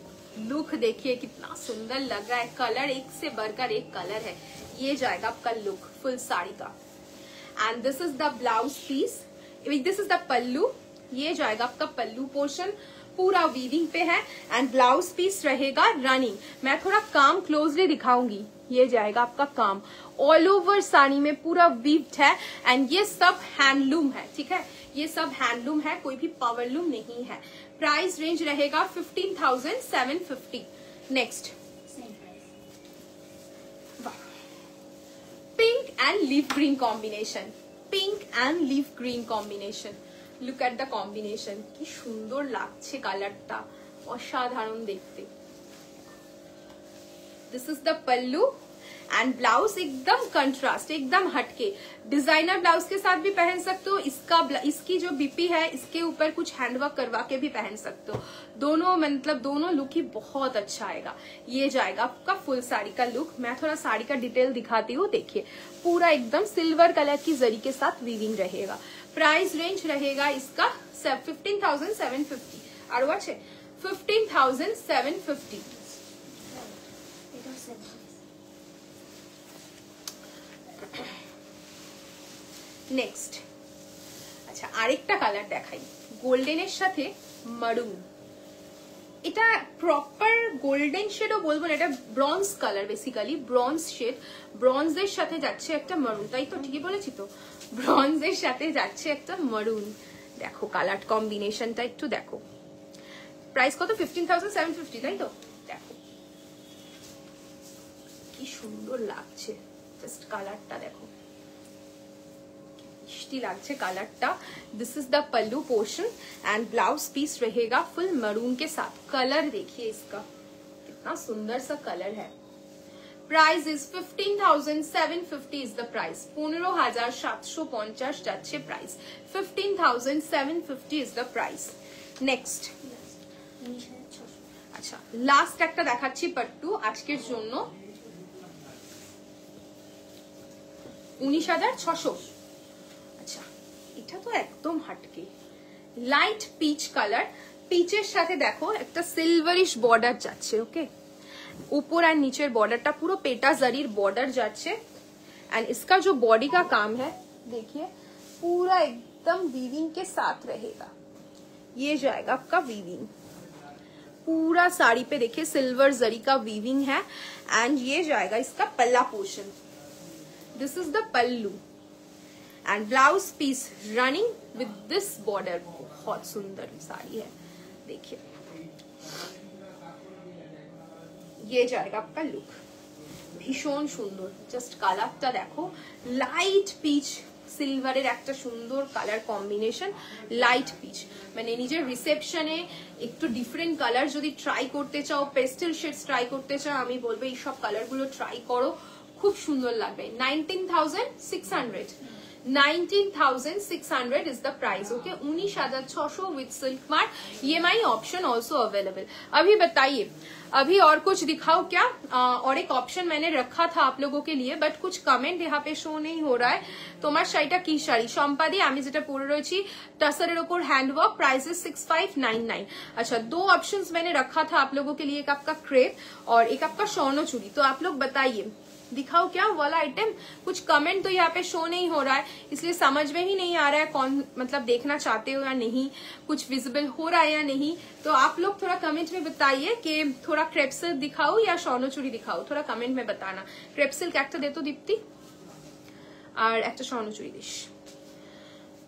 लुक देखिए कितना सुंदर लग रहा है, कलर एक से बढ़कर एक कलर है। ये जाएगा आपका लुक फुल साड़ी का। And this is the blouse piece, this is the pallu ये जाएगा आपका पल्लू पोर्शन, पूरा वीविंग पे है एंड ब्लाउज पीस रहेगा रनिंग। मैं थोड़ा काम क्लोजली दिखाऊंगी। ये जाएगा आपका काम, ऑल ओवर साड़ी में पूरा वीव्ड है एंड ये सब हैंडलूम है, ठीक है, ये सब हैंडलूम है, कोई भी पावरलूम नहीं है। प्राइस रेंज रहेगा 15,750। Next pink and leaf green combination, pink and leaf green combination. Look at the combination, কি সুন্দর লাগছে কালারটা, অসাধারণ দেখতে। This is the pallu and blouse एकदम कंट्रास्ट, एकदम हटके। डिजाइनर ब्लाउज के साथ भी पहन सकते हो, इसकी जो बीपी है इसके ऊपर कुछ हैंडवर्क करवा के भी पहन सकते हो। दोनों मतलब दोनों लुक ही बहुत अच्छा आएगा। ये जाएगा आपका फुल साड़ी का लुक। मैं थोड़ा साड़ी का डिटेल दिखाती हूँ, देखिए पूरा एकदम सिल्वर कलर की जरी के साथ वीविंग रहेगा। प्राइस रेंज रहेगा इसका 15,750 और अच्छे 15,750। নেক্সট আচ্ছা আরেকটা কালার দেখাই, গোল্ডেনের সাথে মারুন। এটা প্রপার গোল্ডেন শেডও বলবো না, এটা bronze colour, basically bronze shade. ব্রঞ্জের সাথে যাচ্ছে একটা মারুন, তাই তো ঠিকই বলেছি তো, ব্রঞ্জের সাথে যাচ্ছে একটা মারুন। দেখো কালার কম্বিনেশনটা একটু দেখো। প্রাইস কত? 15,750, তাই তো? দেখো কি সুন্দর লাগছে, জাস্ট কালারটা দেখো, मिष्टी लागছে কালারটা। This is the pallu portion and blouse piece रहेगा फुल मरून के साथ। कलर देखिए इसका, कितना सुंदर सा कलर है। Price is 15,750 is the price. 15,750 যাচ্ছে price. 15,750 is the price. Next আচ্ছা লাস্ট একটা দেখাচ্ছি পট্টু আজকের জন্য, 19,600। আচ্ছা এটা তো একদম হাটকে লাইট পিচ কালার, পিচের সাথে দেখো একটা সিলভারিশ বর্ডার যাচ্ছে। ওকে, ऊपर और नीचे बॉर्डरটা পুরো पेटा जरीर बॉर्डर যাচ্ছে एंड इसका जो बॉडी का काम है देखिए पूरा एकदम वीविंग के साथ रहेगा। ये जाएगा आपका वीविंग, पूरा साड़ी पे देखिए सिल्वर जरी का वीविंग है एंड ये जाएगा इसका palla portion. This is the pallu and blouse piece running with this border. बहुत सुंदर साड़ी है, देखिए ये जाएगा आपका लुक, भीषण सुंदर। जस्ट कालारটা দেখো, লাইট পিচ সিলভারের একটা সুন্দর কালার কম্বিনেশন। লাইট পিচ মানে নিজের রিসেপশনে একটু ডিফারেন্ট কালার যদি ট্রাই করতে চাও, পেস্টেল শেডস ট্রাই করতে চাও, আমি বলবো এই সব কালারগুলো ট্রাই করো, খুব সুন্দর লাগবে। 19,600 19,600 is the price। Okay 19,600 with silk mark, EMI option also available। अभी बताइए अभी और कुछ दिखाओ क्या? और एक ऑप्शन मैंने रखा था आप लोगों के लिए, बट कुछ कमेंट यहाँ पे शो नहीं हो रहा है। তোমার শাড়িটা কি শাড়ি? সম্পাদি আমি যেটা পরে রয়েছি टसरेर ऊपर हैंडवर्क, प्राइस इज 6599। अच्छा दो ऑप्शंस मैंने रखा था आप लोगों के लिए, एक आपका क्रेप और एक आपका स्वर्ण चूड़ी। तो आप लोग बताइए दिखाओ क्या वाला आइटम? कुछ कमेंट तो यहाँ पे शो नहीं हो रहा है, इसलिए समझ में ही नहीं आ रहा है कौन मतलब देखना चाहते हो या नहीं, कुछ विजिबल हो रहा है या नहीं। तो आप लोग थोड़ा कमेंट में बताइए कि थोड़ा क्रेप्सिल दिखाओ या स्वर्ण चूड़ी दिखाओ, थोड़ा कमेंट में बताना। क्रेप्सिल একটা दे तो दीप्ति আর একটা স্বর্ণ চুড়ি দিস।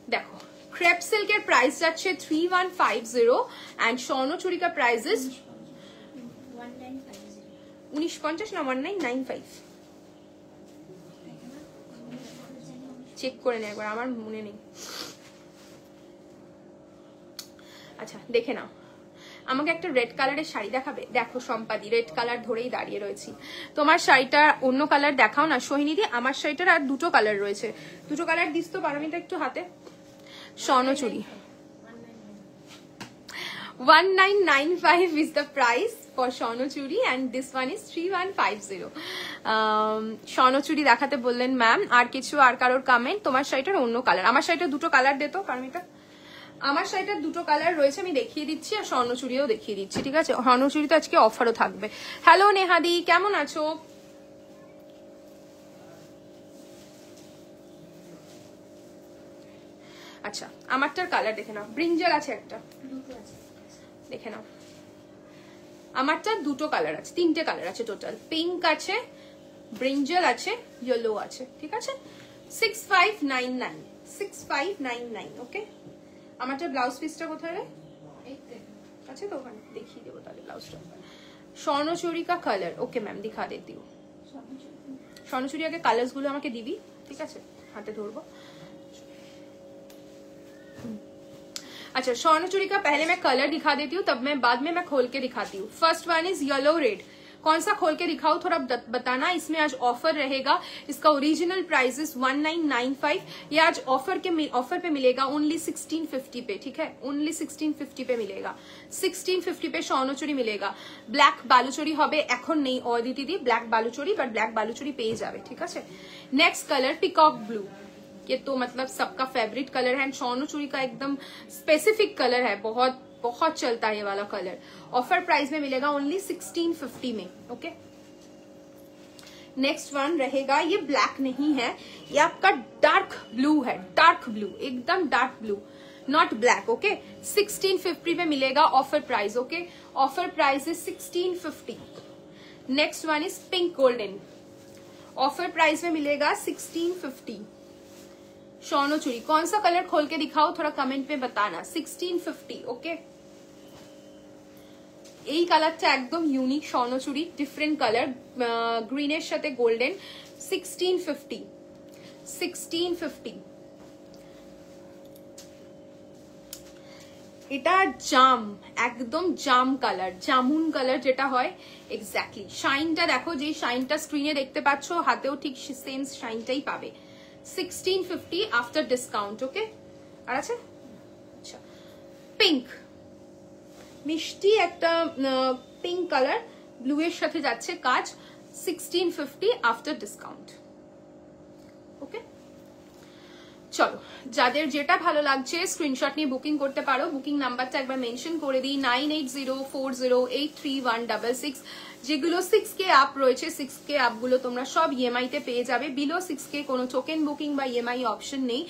দেখো ক্রেপ সিল্কের প্রাইস যাচ্ছে 3150 এন্ড স্বর্ণ চুড়ি का प्राइस इज 1950 না 1995 চেক করে নেই একবার, আমার মনে নেই। আচ্ছা দেখে নাও, আমাকে একটা রেড কালারের শাড়ি দেখাবে? দেখো সম্পাদি রেড কালার ধরেই দাঁড়িয়ে রয়েছি। তোমার শাড়িটা অন্য কালার দেখাও না সোহিনী দি। আমার শাড়িটার আর দুটো কালার রয়েছে, দুটো কালার দিস তো পারমিতা একটু হাতে। স্বর্ণ চুড়ি 1995 is the price for স্বর্ণ চুড়ি and this one is 3150। স্বর্ণ চুড়ি দেখাতে বললেন ম্যাম। আর কিছু আর কারোর কমেন্ট? তোমার শাড়িটার অন্য কালার, আমার শাড়িটার দুটো কালার দে তো পারমিতা। আমার শাড়িটার দুটো কালার রয়েছে, আমি দেখিয়ে দিচ্ছি আর স্বর্ণ চুড়িও দেখিয়ে দিচ্ছি, ঠিক আছে? স্বর্ণ চুড়ি তো আজকে অফারও থাকবে। হ্যালো নেহাদি, কেমন আছো? আচ্ছা আমারটার কালার দেখে নাও, ব্রিঞ্জাল আছে একটা, দেখে নাও আমারটা দুটো কালার আছে, তিনটে কালার আছে টোটাল, পিঙ্ক আছে, ব্রিঞ্জাল আছে, ইয়েলো আছে, ঠিক আছে। 6599 6599 ওকে। আমারটা ব্লাউজ পিসটা কোথায় রে আছে তো ওখানে দেখিয়ে দেবো তাহলে ব্লাউজটা। স্বর্ণচুরি কা কালার ওকে ম্যাম দিখা দেती हूँ। স্বর্ণচুরি আগে কালার্স গুলো আমাকে দিবি, ঠিক আছে হাতে ধরবো। अच्छा स्वर्णचूड़ी का पहले मैं कलर दिखा देती हूँ, तब मैं बाद में मैं खोल के दिखाती हूँ। First one is yellow red, कौन सा खोल के दिखाऊं थोड़ा बताना। इसमें आज ऑफर रहेगा, इसका ओरिजिनल प्राइस इज 1995, ये आज ऑफर पे मिलेगा ओनली 1650 पे, ठीक है ओनली 1650 पे मिलेगा, 1650 पे স্বর্ণচুরি मिलेगा। ব্ল্যাক বালুচুরি হবে এখন নেই Aditi di, black Baluchari but black Baluchari পেয়ে যাবে, ঠিক আছে। नेक्स्ट कलर पिकॉक ब्लू, ये तो मतलब सबका फेवरेट कलर है, स्वर्णचूड़ी का एकदम स्पेसिफिक कलर है, बहुत बहुत चलता है ये वाला कलर। ऑफर प्राइस में मिलेगा ओनली 1650 में, ओके। नेक्स्ट वन रहेगा, ये ब्लैक नहीं है, ये आपका डार्क ब्लू है, डार्क ब्लू एकदम dark blue, not black, okay. 1650 में मिलेगा offer price, okay. Offer price is 1650। Next one is pink golden, offer price में मिलेगा 1650। স্বর্ণচুরি कौन सा कलर खोल के दिखाओ थोड़ा कमेंट में बताना। 1650 ओके। এই কালারটা একদম ইউনিক স্বর্ণচুরি, ডিফারেন্ট কালার, গ্রিনের সাথে গোল্ডেন। 1650 1650। এটা জাম, একদম জাম কালার, জামুন কালার যেটা হয় এক্স্যাক্টলি। শাইনটা দেখো, যে শাইনটা স্ক্রিনে দেখতে পাচ্ছ হাতেও ঠিক সেম শাইনটাই পাবে। 1650 आफ्टर डिस्काउंट, ओके। আর আছে আচ্ছা পিঙ্ক, মিষ্টি একটা পিঙ্ক কালার, ব্লু এর সাথে যাচ্ছে কাজ। 1650 आफ्टर डिस्काउंट, ওকে। চলো যাদের যেটা ভালো লাগছে স্ক্রিনশট নিয়ে বুকিং করতে পারো। বুকিং নাম্বারটা একবার মেনশন করে দিই, 9804083166। যেগুলো 6K অ্যাপ রয়েছে, 6K অ্যাপগুলো তোমরা সব ইএমআই তে পেয়ে যাবে। বিলো 6K কোনো টোকেন বুকিং বা ইএমআই অপশন নেই,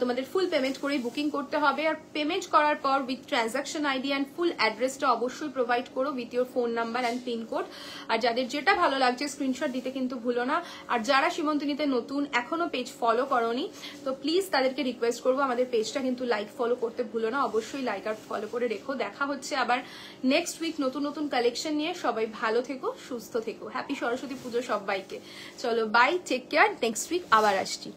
তোমাদের ফুল পেমেন্ট করে বুকিং করতে হবে। আর পেমেন্ট করার পর with transaction ID and full অ্যাড্রেসটা অবশ্যই প্রোভাইড করো with your phone number and pincode. আর যাদের যেটা ভালো লাগছে স্ক্রিনশট দিতে কিন্তু ভুলো না। আর যারা সীমন্তনীতে নতুন এখনো পেজ ফলো করোনি, তো প্লিজ তাদেরকে রিকোয়েস্ট করবো আমাদের পেজটা কিন্তু লাইক ফলো করতে ভুলো না, অবশ্যই লাইক আর ফলো করে রেখো। দেখা হচ্ছে আবার নেক্সট উইক নতুন নতুন কালেকশন নিয়ে। সবাই ভালো থেকো, সুস্থ থেকো, হ্যাপি সরস্বতী পুজো সবাইকে। চলো bye, take care, next week আবার আসছি।